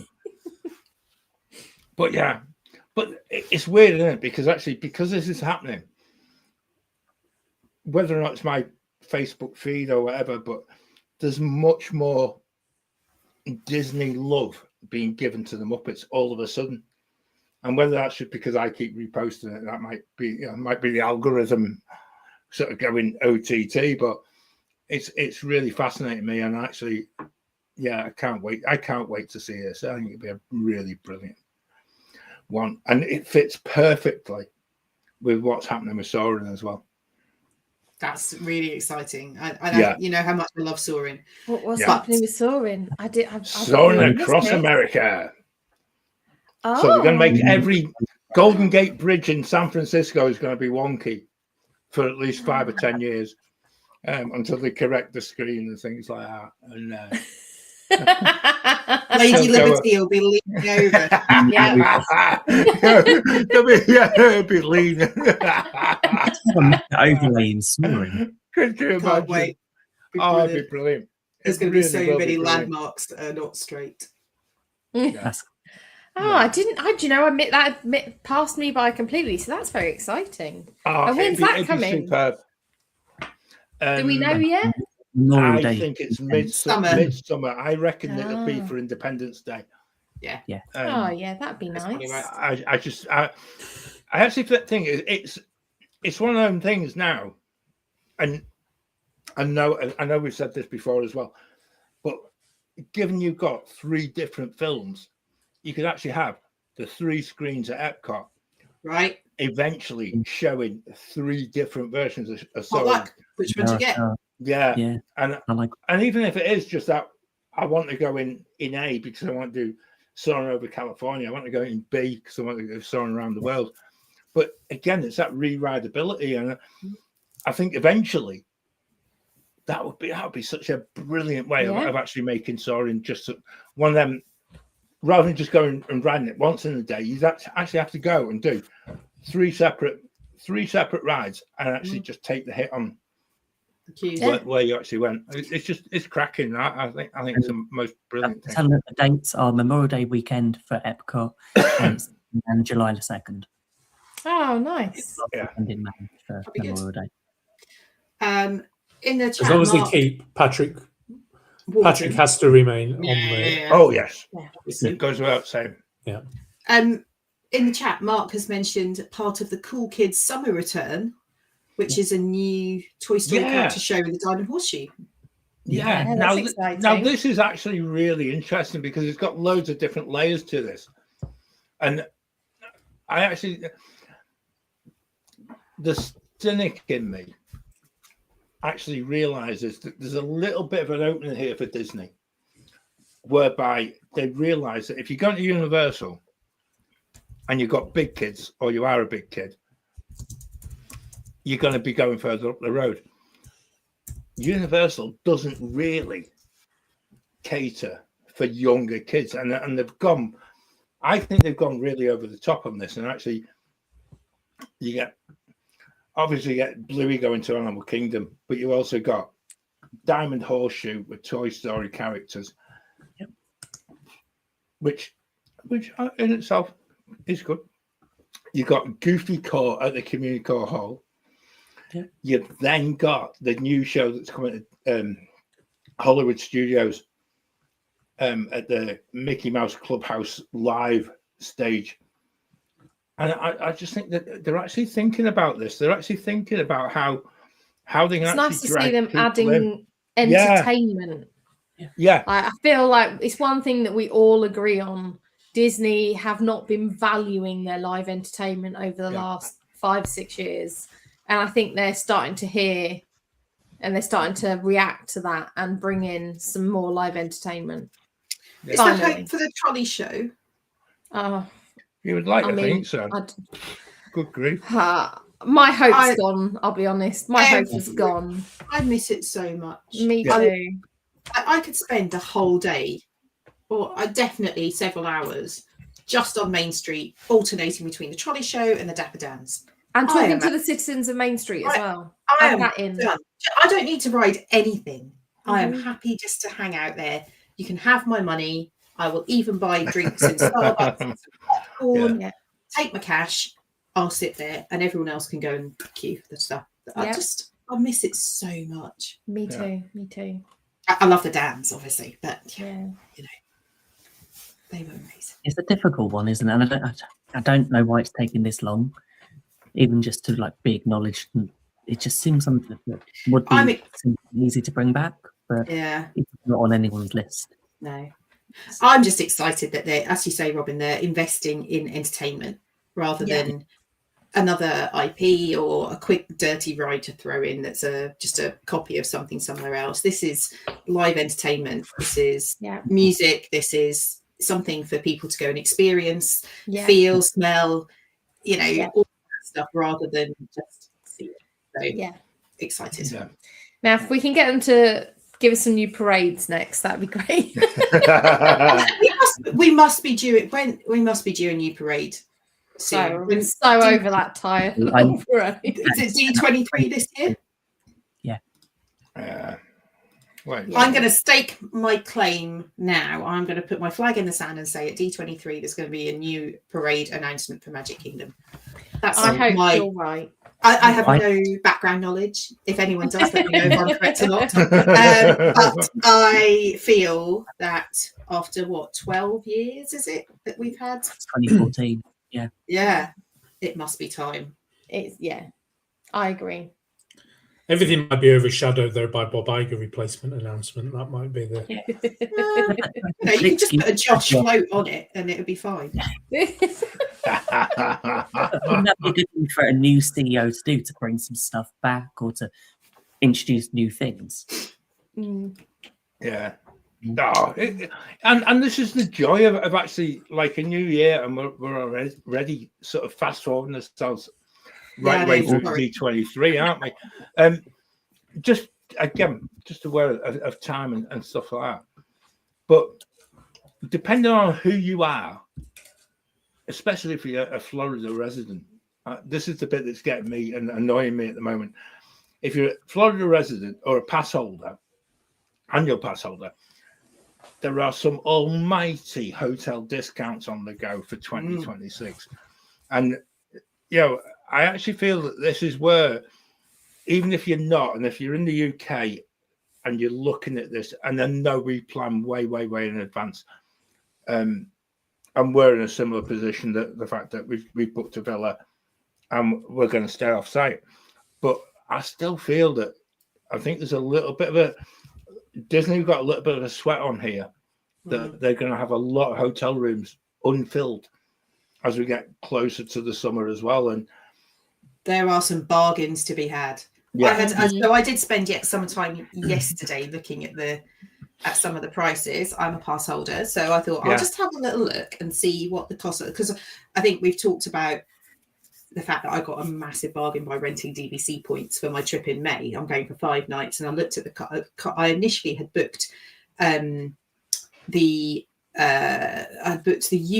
But it's weird, isn't it? Because this is happening, whether or not it's my Facebook feed or whatever, but there's much more Disney love being given to the Muppets all of a sudden. And whether that's just because I keep reposting it, that might be the algorithm sort of going OTT, but it's really fascinating me. And actually, I can't wait. I can't wait to see this. I think it'll be a really brilliant one, and it fits perfectly with what's happening with Soarin' as well. That's really exciting. I you know how much I love Soarin'. What's happening with Soarin'? Soarin' across America. Oh. So they're going to make every Golden Gate Bridge in San Francisco is going to be wonky for at least 5 or 10 years until they correct the screen and things like that. And Lady Liberty will be leaning over. It'll be leaning. Overlay in Soarin'. Could you imagine? Can't wait. It'd be brilliant. There's going to be so many landmarks that are not straight. I didn't. I admit that passed me by completely. So that's very exciting. And when's that coming? Superb. Do we know yet? I think it's midsummer. I reckon it'll be for Independence Day. Yeah. That'd be nice. I actually think it's one of them things now, and I know we've said this before as well, but given you've got 3 different films, you could actually have the 3 screens at Epcot, right? Eventually showing 3 different versions of Soarin'. Which one do you get? And even if it is just that I want to go in A because I want to do soaring over California. I want to go in B because I want to go soaring around the world. But again, it's that re-rideability, and I think eventually that would be such a brilliant way of actually making soaring just one of them. Rather than just going and riding it once in a day, you actually have to go and do three separate rides and actually just take the hit on where you actually went. It's cracking. I think it's the most brilliant thing. Tell them the dates are Memorial Day weekend for Epcot and July the 2nd. Oh, nice. Yeah. In May for Memorial Day. In the chat, As long as they Mark keep Patrick Walton. has to remain on the. Yeah. Oh yes, Yeah. it goes without saying. Yeah. In the chat, Mark has mentioned part of the Cool Kids Summer Return, which is a new Toy Story character show in the Dino Horseshoe. Yeah. that's exciting. Now this is actually really interesting because it's got loads of different layers to this, and I actually the cynic in me actually realizes that there's a little bit of an opening here for Disney, whereby they realize that if you go to Universal and you've got big kids or you are a big kid, you're going to be going further up the road. Universal doesn't really cater for younger kids, and they've gone, I think they've gone really over the top on this, and actually you get Bluey going to Animal Kingdom, but you also got Diamond Horseshoe with Toy Story characters, which in itself is good. You got Goofy Court at the Community Court Hall. Yeah. You've then got the new show that's coming to Hollywood Studios at the Mickey Mouse Clubhouse live stage. And I just think that they're actually thinking about this. They're actually thinking about how they can It's actually nice to drag see them people adding in. entertainment. Yeah. I feel like it's one thing that we all agree on. Disney have not been valuing their live entertainment over the last 5-6 years. And I think they're starting to hear and they're starting to react to that and bring in some more live entertainment. Is there hope for the trolley show? You would like to think so. Good grief. My hope's gone, I'll be honest. My hope is gone. I miss it so much. Me too. I could spend a whole day, or definitely several hours, just on Main Street, alternating between the trolley show and the Dapper Dans. And talking to the citizens of Main Street as well. I don't need to ride anything. I am happy just to hang out there. You can have my money. I will even buy drinks in Starbucks and some popcorn. Take my cash. I'll sit there and everyone else can go and queue for the stuff. I miss it so much. Me too. Me too. I love the Dans, obviously, but you know, they were amazing. It's a difficult one, isn't it? And I don't know why it's taking this long, even just to like be acknowledged. It just seems something that would be easy to bring back, but it's not on anyone's list. No, I'm just excited that they're, as you say, Robin, they're investing in entertainment rather than another IP or a quick dirty ride to throw in that's just a copy of something somewhere else. This is live entertainment. This is music. This is something for people to go and experience, feel, smell, all that stuff rather than just see it. So excited. Yeah. Now, if we can get them to give us some new parades next, that'd be great. we must be due a new parade. So over that tired. Is it D23 this year? Yeah. I'm going to stake my claim now. I'm going to put my flag in the sand and say at D23 there's going to be a new parade announcement for Magic Kingdom. I hope you're right. I have no background knowledge. If anyone does, let me know if I'm correct or not. But I feel that after 12 years is it that we've had? 2014. Yeah, it must be time. I agree. Everything might be overshadowed though by Bob Iger replacement announcement. That might be the. You can just put a Josh float on it and it'll be fine. Wouldn't that be a good thing for a new CEO to do, to bring some stuff back or to introduce new things? Yeah. No, and this is the joy of actually like a new year, and we're already sort of fast forwarding ourselves right way through D23, aren't we? Just again, just aware of time and stuff like that. But depending on who you are, especially if you're a Florida resident, this is the bit that's getting me and annoying me at the moment. If you're a Florida resident or a pass holder, annual pass holder, there are some almighty hotel discounts on the go for 2026. And, I actually feel that this is where, even if you're not, and if you're in the UK and you're looking at this, and I know we plan way in advance, and we're in a similar position, that the fact that we've booked a villa and we're going to stay off site. But I still feel that I think there's a little bit of a Disney got a little bit of a sweat on here, that they're going to have a lot of hotel rooms unfilled as we get closer to the summer as well. And there are some bargains to be had. Yeah. So I did spend some time yesterday looking at some of the prices. I'm a pass holder, so I thought I'll just have a little look and see what the cost, because I think we've talked about the fact that I got a massive bargain by renting DVC points for my trip in May. I'm going for 5 nights, and I looked at I initially had booked the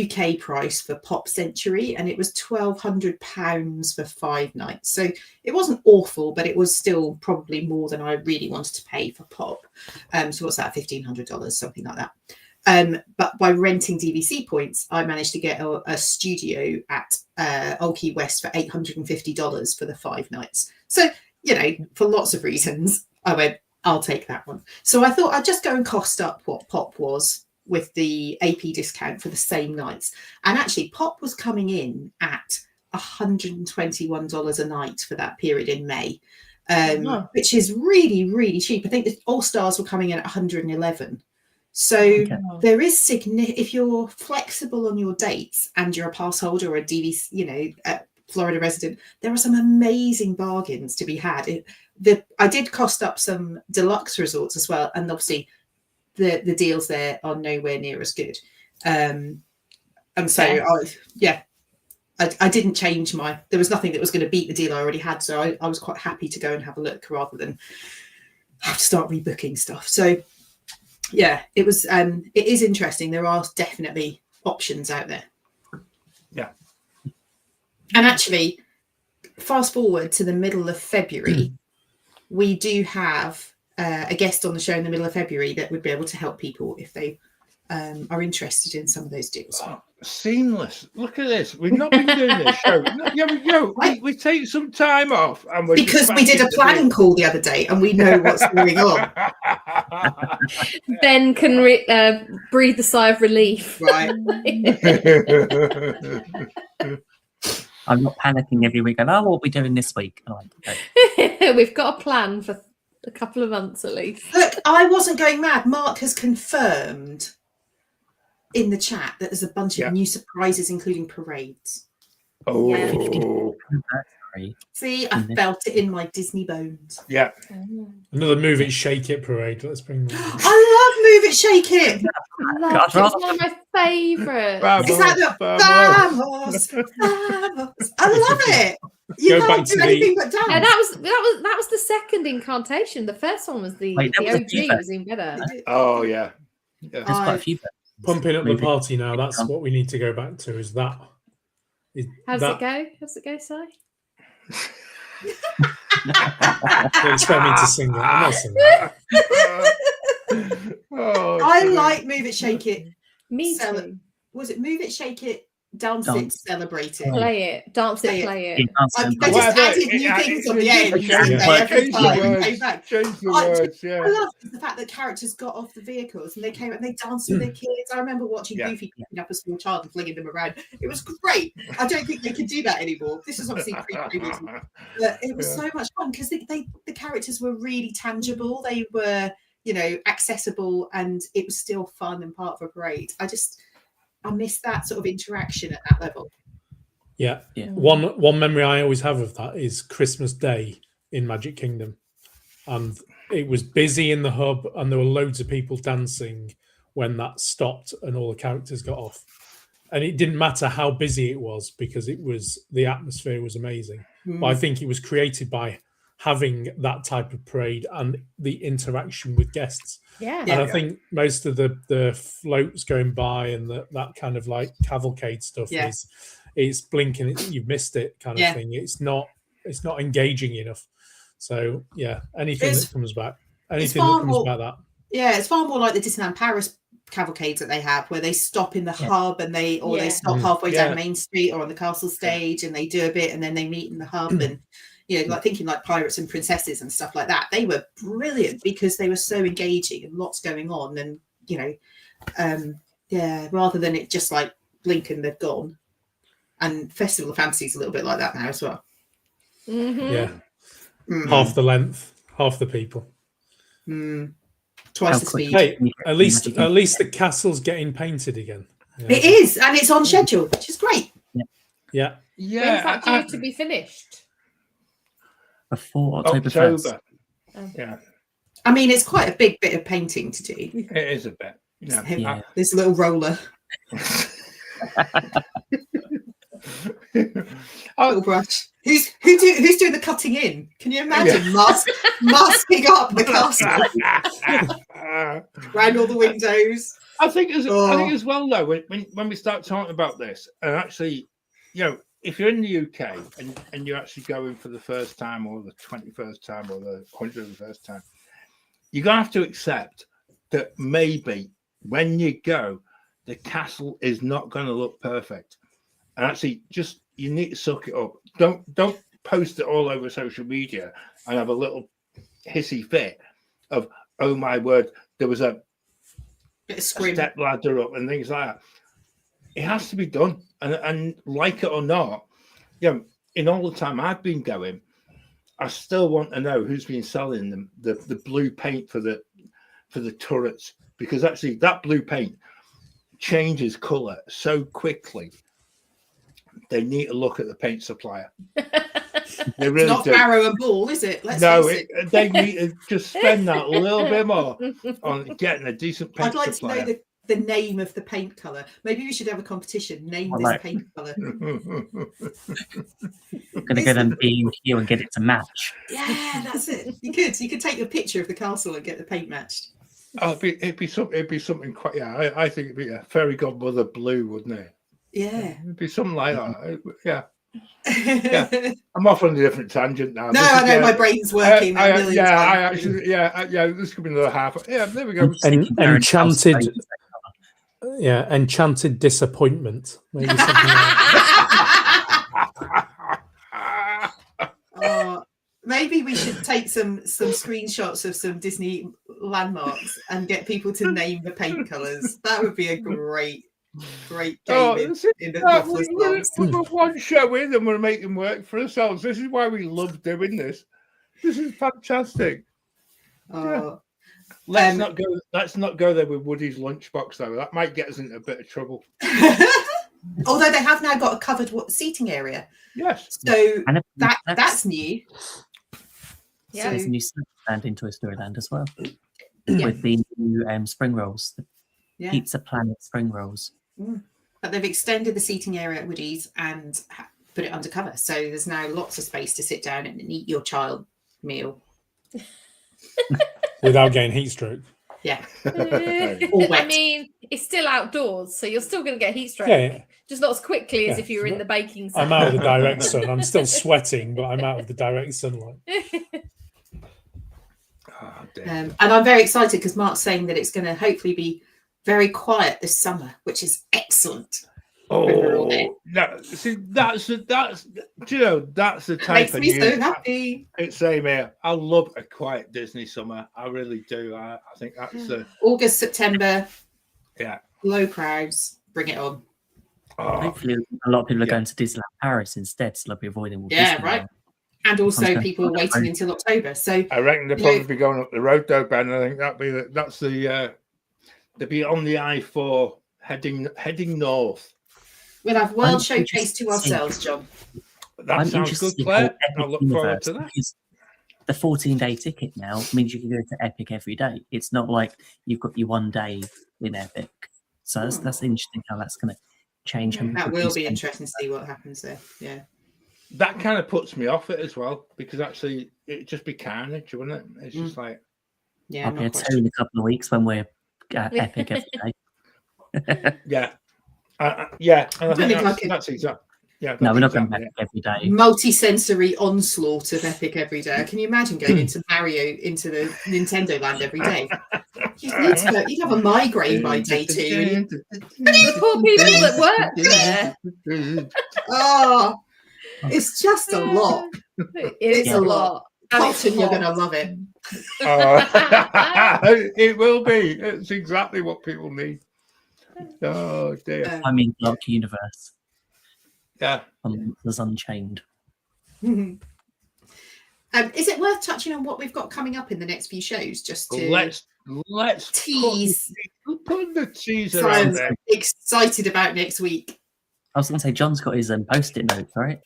UK price for Pop Century, and it was £1,200 for 5 nights. So it wasn't awful, but it was still probably more than I really wanted to pay for Pop. So what's that, $1,500, something like that. But by renting DVC points, I managed to get a studio at Old Key West for $850 for the 5 nights. So, for lots of reasons, I went, I'll take that one. So I thought I'd just go and cost up what Pop was with the AP discount for the same nights. And actually, Pop was coming in at $121 a night for that period in May, which is really cheap. I think the All Stars were coming in at $111. So there is if you're flexible on your dates and you're a pass holder or a DVC, a Florida resident, there are some amazing bargains to be had. I did cost up some deluxe resorts as well, and obviously the deals there are nowhere near as good. And so I didn't change there was nothing that was going to beat the deal I already had. So I was quite happy to go and have a look rather than have to start rebooking stuff. So yeah, it is interesting. There are definitely options out there. Yeah. And actually, fast forward to the middle of February, we do have a guest on the show in the middle of February that would be able to help people if they are interested in some of those deals. Oh, seamless. Look at this. We've not been doing this show. We take some time off, and because we did a planning call the other day, and we know what's going on. Ben can breathe a sigh of relief. Right. I'm not panicking every week. What are we doing this week? We've got a plan for a couple of months at least. Look, I wasn't going mad. Mark has confirmed in the chat that there's a bunch of new surprises, including parades. Oh, yeah. See, I felt it in my Disney bones. Yeah. Another Move It, Shake It parade. Let's bring them. I love Move It, Shake It. It's one of my favourites. It's like the Vamos. I love it. You can't do anything but dance. Yeah, that was the second incantation. The first one was the OG was even better. Oh yeah. There's quite a few. Pumping up the party now. That's what we need to go back to. Is that? How does it go? How does it go, Si? You expect me to sing that? I'm not singing that. I like Move It, Shake It. Me too. Was it Move It, Shake It, Dance It, Celebrate It? Play it, dance it, play it. They just added new things on the end. Change the words. I love the fact that characters got off the vehicles and they came and they danced with their kids. I remember watching Goofy picking up a small child and flinging them around. It was great. I don't think they can do that anymore. This is obviously pre-previous, but it was so much fun because the characters were really tangible. They were, accessible, and it was still fun and part of a parade. I miss that sort of interaction at that level. Yeah. One memory I always have of that is Christmas Day in Magic Kingdom, and it was busy in the hub, and there were loads of people dancing when that stopped and all the characters got off. And it didn't matter how busy it was because the atmosphere was amazing. But I think it was created by having that type of parade and the interaction with guests. Yeah. And I think most of the floats going by and that kind of like cavalcade stuff it's blinking, you've missed it kind of thing. It's not engaging enough. So anything that comes back that. Yeah, it's far more like the Disneyland Paris cavalcades that they have, where they stop in the hub and they stop halfway down Main Street or on the castle stage and they do a bit and then they meet in the hub and like thinking like Pirates and Princesses and stuff like that. They were brilliant because they were so engaging and lots going on, and rather than it just like blink and they're gone. And Festival of Fantasy is a little bit like that now as well. Half the length, half the people. Twice the speed. Hey, at least the castle's getting painted again. It is, and it's on schedule, which is great. Yeah. When's that due to be finished? Before October 1st. Yeah. I mean, it's quite a big bit of painting to do. It is a bit. This little roller. Little brush. Who's doing the cutting in? Can you imagine masking up the castle around all the windows? I think as well though, when we start talking about this, and actually, if you're in the UK and you're actually going for the first time or the 21st time or the 101st time, you're gonna have to accept that maybe when you go, the castle is not going to look perfect. And actually, you need to suck it up. Don't post it all over social media and have a little hissy fit of, oh my word, there was a step ladder up and things like that. It has to be done, and like it or not, in all the time I've been going, I still want to know who's been selling them the blue paint for the turrets, because actually that blue paint changes colour so quickly. They need to look at the paint supplier. They really it's not do. Barrow and Ball, is it? They need to just spend that a little bit more on getting a decent paint supplier. I'd like to know the name of the paint colour. Maybe we should have a competition. Name this paint colour. I'm going to go down B&Q and get it to match. Yeah, that's it. You could take a picture of the castle and get the paint matched. Oh, it'd be something quite. Yeah, I think it'd be a fairy godmother blue, wouldn't it? Yeah, it'd be something like that. Yeah. I'm off on a different tangent now. No, I know my brain's working. This could be another half. Yeah, there we go. Enchanted disappointment. Maybe something like that. Maybe we should take some screenshots of some Disney landmarks and get people to name the paint colours. That would be a great game in the Waffle We're one show in and we're making work for ourselves. This is why we love doing this. This is fantastic. Let's not go there with Woody's lunchbox though. That might get us into a bit of trouble. Although they have now got a covered seating area. Yes. So that's new. Yeah. So there's a new stand in Toy Story Land as well. With the new spring rolls. The Pizza Planet spring rolls. But they've extended the seating area at Woody's and put it undercover. So there's now lots of space to sit down and eat your child meal. Without getting heat stroke. Yeah. I mean, it's still outdoors, so you're still going to get heat stroke. Yeah. Just not as quickly as if you were in the baking sun. I'm out of the direct sun. I'm still sweating, but I'm out of the direct sunlight. And I'm very excited because Mark's saying that it's going to hopefully be very quiet this summer, which is excellent. Oh, no, see, that's the type Makes of me news. so happy. It's same here. I love a quiet Disney summer. I really do. I think that's August, September. Yeah. Low crowds. Bring it on. Hopefully, a lot of people are going to Disneyland Paris instead, so they'll be avoiding. Right. And also, people are waiting until October. So I reckon they'll probably be going up the road though, Ben. I think they'll be on the I-4 heading north. We'll have World Showcase to ourselves, John. That sounds good, Claire. I'll look forward to that. the 14-day ticket now means you can go to Epic every day. It's not like you've got your 1 day in Epic. So that's interesting how that's going to change. How That people will can be spend. interesting to see what happens there. Yeah. That kind of puts me off it as well, because actually it'd just be carnage, wouldn't it? It's just like, Yeah. I'll be not able quite to in a couple of weeks when we're at Epic every day. yeah. Yeah. And I Don't think think I that's exactly. Yeah, No, we're not going exactly back every day. multi-sensory onslaught of Epic every day. Can you imagine going into Mario into the Nintendo Land every day? You'd have a migraine by day 2. And the poor people that work there. Oh, it's just a lot. It is Yeah. a lot. And it's Cotton, you're hot. going to love it. It will be. It's exactly what people need. Oh dear. I mean, Dark Universe. Yeah. There's Unchained. Is it worth touching on what we've got coming up in the next few shows? Just to Let's tease. put the teaser So out I'm there. excited about next week. I was going to say, John's got his post-it notes, right?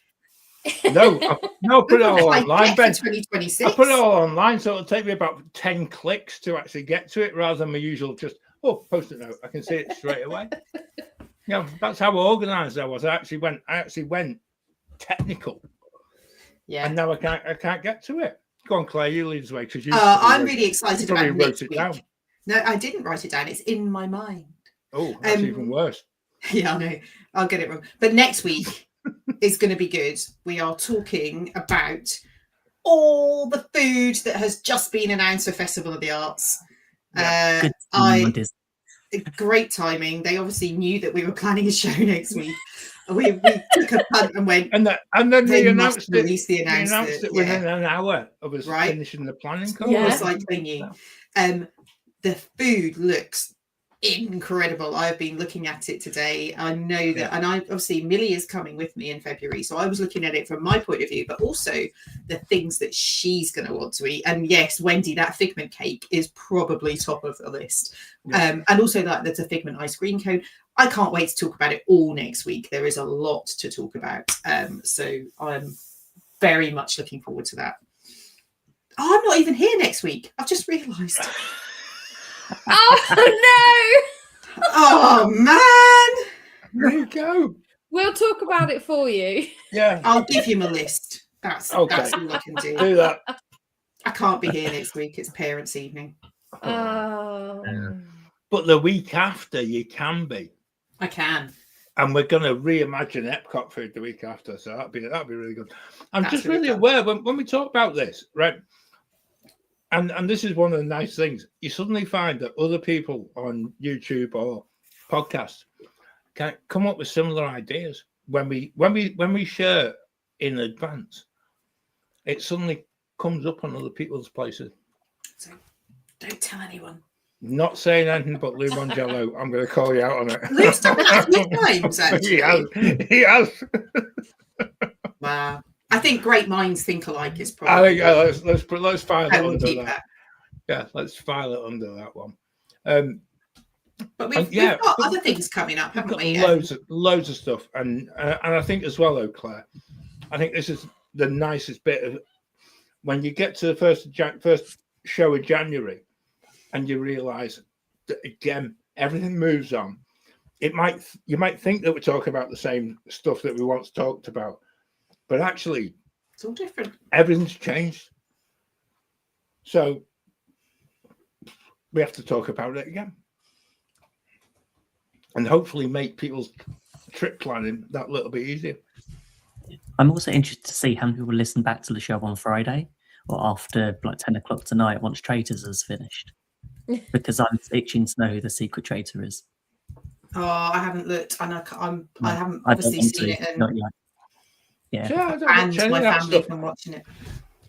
No, put it all I online, get for Ben. 2026. I put it all online, so it'll take me about 10 clicks to actually get to it, rather than my usual just post-it note. I can see it straight away. Yeah, that's how organised I was. I actually went technical. Yeah. And now I can't get to it. Go on, Claire, you lead the way, because I'm really excited probably about wrote next it week. down. No, I didn't write it down. It's in my mind. Oh, that's even worse. Yeah, I know. I'll get it wrong. But next week is going to be good. We are talking about all the food that has just been announced for Festival of the Arts. Yeah. Good timing on Disney. Great timing. They obviously knew that we were planning a show next week. We took a punt and went. And then they announced it. Release the announcement. They announced it within an hour of us finishing the planning call. Yeah. Just like they knew. The food looks incredible. I've been looking at it today. I know that, and I obviously Millie is coming with me in February, so I was looking at it from my point of view, but also the things that she's going to want to eat. And yes, Wendy, that figment cake is probably top of the list. And also like there's a figment ice cream cone. I can't wait to talk about it all next week. There is a lot to talk about. So I'm very much looking forward to that. Oh, I'm not even here next week. I've just realised. Oh Oh man! There you go. no! We'll talk about it for you. Yeah. I'll give him a list. That's all I can do. Do that. I can't be here next week. It's parents' evening. Oh. But the week after, you can be. I can. And we're going to reimagine Epcot food the week after, so that'd be really good. I'm That's just really really aware when we talk about this, right? And this is one of the nice things. You suddenly find that other people on YouTube or podcasts can come up with similar ideas when we share in advance. It suddenly comes up on other people's places. So don't tell anyone. Not saying anything but Lou Mongello. I'm going to call you out on it. Lou's done that a few times, actually. He has. Wow. I think great minds think alike is probably. I think let's file it I will under keep that. Yeah, let's file it under that one. But we've got other things coming up, haven't we? Loads of stuff, and I think as well, though, Claire. I think this is the nicest bit of when you get to the first show of January, and you realise that again everything moves on. You might think that we're talking about the same stuff that we once talked about, but actually, it's all different. Everything's changed. So we have to talk about it again. And hopefully make people's trip planning that little bit easier. I'm also interested to see how many people listen back to the show on Friday or after like 10 o'clock tonight once Traitors has finished. Because I'm itching to know who the secret traitor is. Oh, I haven't looked, and I haven't obviously seen it. And not yet. Yeah. banned my family from watching it.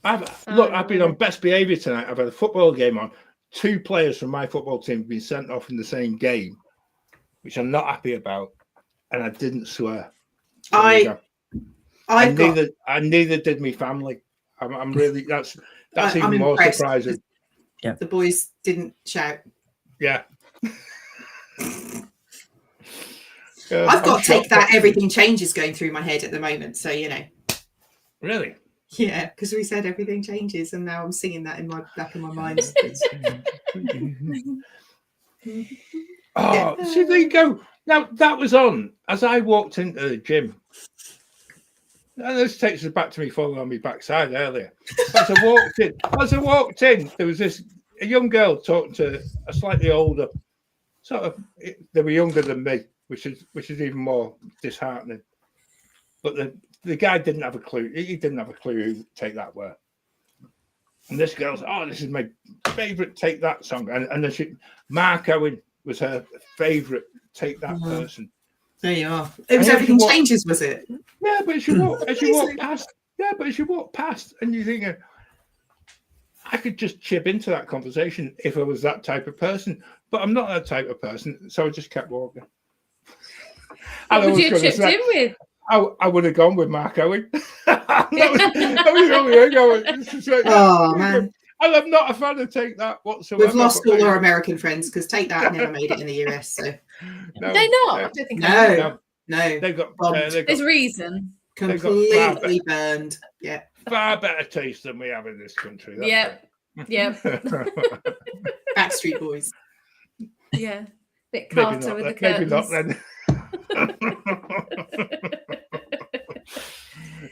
I've been on best behaviour tonight. I've had a football game on. 2 players from my football team have been sent off in the same game, which I'm not happy about, and I didn't swear. So neither did my family. I'm really that's even more impressed. Surprising. Yeah, the boys didn't shout. Yeah. I've got Take That Everything Changes going through my head at the moment, so you know. Really? Yeah, because we said everything changes, and now I'm singing that in my back of my mind. Oh, see, there you go. Now that was on as I walked into the gym. And this takes us back to me falling on my backside earlier. As I walked in, there was a young girl talking to a slightly older, sort of. They were younger than me, which is even more disheartening. But the guy didn't have a clue. He didn't have a clue who Take That were. And this girl's, this is my favourite Take That song. And then Mark Owen was her favourite Take That person. There you are. It was Everything Changes, was it? Yeah, but as you walk past, and you're thinking, I could just chip into that conversation if I was that type of person. But I'm not that type of person, so I just kept walking. What would you have chipped in with? I would have gone with Mark Owen. that was the only way going. Oh, man. And I'm not a fan of Take That whatsoever. We've lost all our American friends because Take That never made it in the US. So no, they not. I don't think no. They got there's reason. Completely burned. Yeah. Far better taste than we have in this country. Yeah. Backstreet Boys. Yeah. Bit Carter with the curtains. Maybe not then.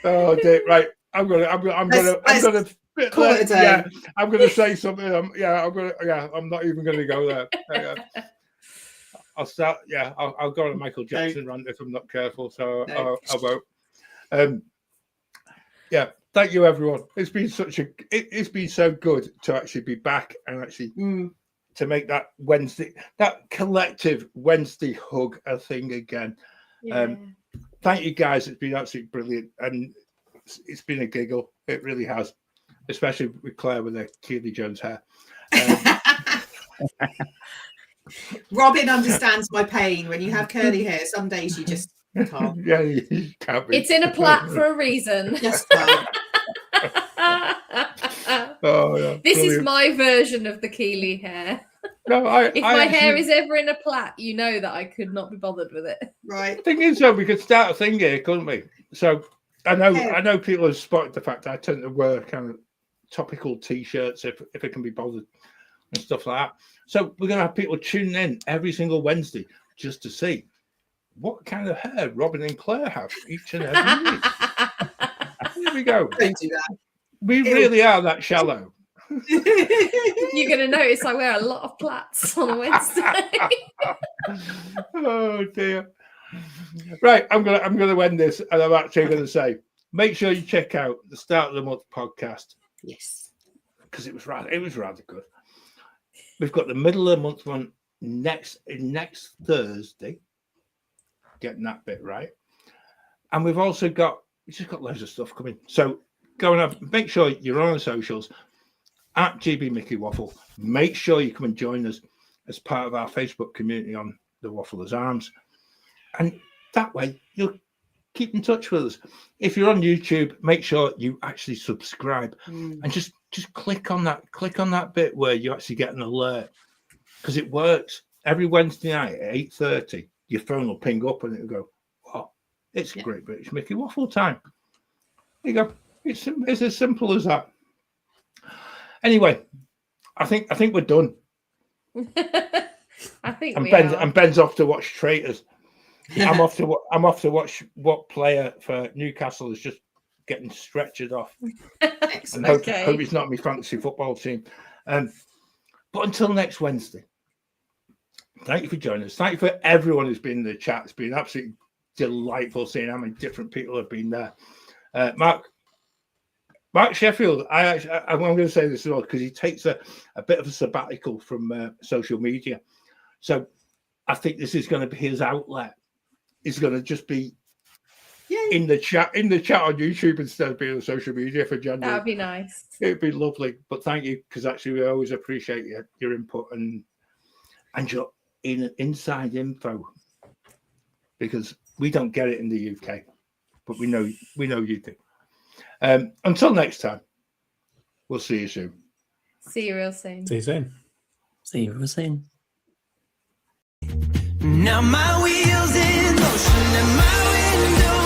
Oh dear, right. I'm gonna call it a day. Yeah, I'm gonna say something. I'm not even gonna go there. I'll start. Yeah, I'll go on a Michael Jackson rant if I'm not careful. So I won't. Yeah, thank you everyone. It's been it's been so good to actually be back and actually to make that collective Wednesday hug a thing again. Yeah. Thank you guys. It's been absolutely brilliant, and it's been a giggle. It really has, especially with Claire with her Keely Jones hair. Robin understands my pain. When you have curly hair, some days you just can't. Yeah, you can't be. It's in a plait for a reason. Just can't. This is my version of the Keely hair. No, if my hair is ever in a plait, you know that I could not be bothered with it. Right. Thing is, though, we could start a thing here, couldn't we? So I know people have spotted the fact that I tend to wear kind of topical T-shirts if it can be bothered and stuff like that. So we're going to have people tuning in every single Wednesday just to see what kind of hair Robin and Claire have each and every week. Here we go. Don't do that. We really are that shallow. You're going to notice I wear a lot of plaits on a Wednesday. Oh dear. Right, I'm gonna end this, and I'm actually going to say, make sure you check out the Start of the Month podcast. Yes, because it was rather good. We've got the middle of the month one next Thursday. Getting that bit right, and we've just got loads of stuff coming. So go and make sure you're on the socials at GB Mickey Waffle. Make sure you come and join us as part of our Facebook community on the Waffler's Arms, and that way you'll keep in touch with us. If you're on YouTube, make sure you actually subscribe and just click on that bit where you actually get an alert, because it works every Wednesday night at 8:30. Your phone will ping up and it'll go, "Oh, it's Great British Mickey Waffle time." There you go. It's as simple as that. Anyway, I think we're done. I think and Ben's off to watch Traitors. I'm off to watch what player for Newcastle is just getting stretchered off. And hope it's not my fantasy football team. But until next Wednesday, thank you for joining us. Thank you for everyone who's been in the chat. It's been absolutely delightful seeing how many different people have been there. Mark Sheffield, I'm going to say this as well, because he takes a bit of a sabbatical from social media. So I think this is going to be his outlet. He's going to just be in the chat on YouTube instead of being on social media for January. That would be nice. It'd be lovely. But thank you, because actually we always appreciate your input and your inside info, because we don't get it in the UK, but we know you do. Until next time, we'll see you soon. See you real soon. See you soon. See you real soon. Now my wheels in motion and my window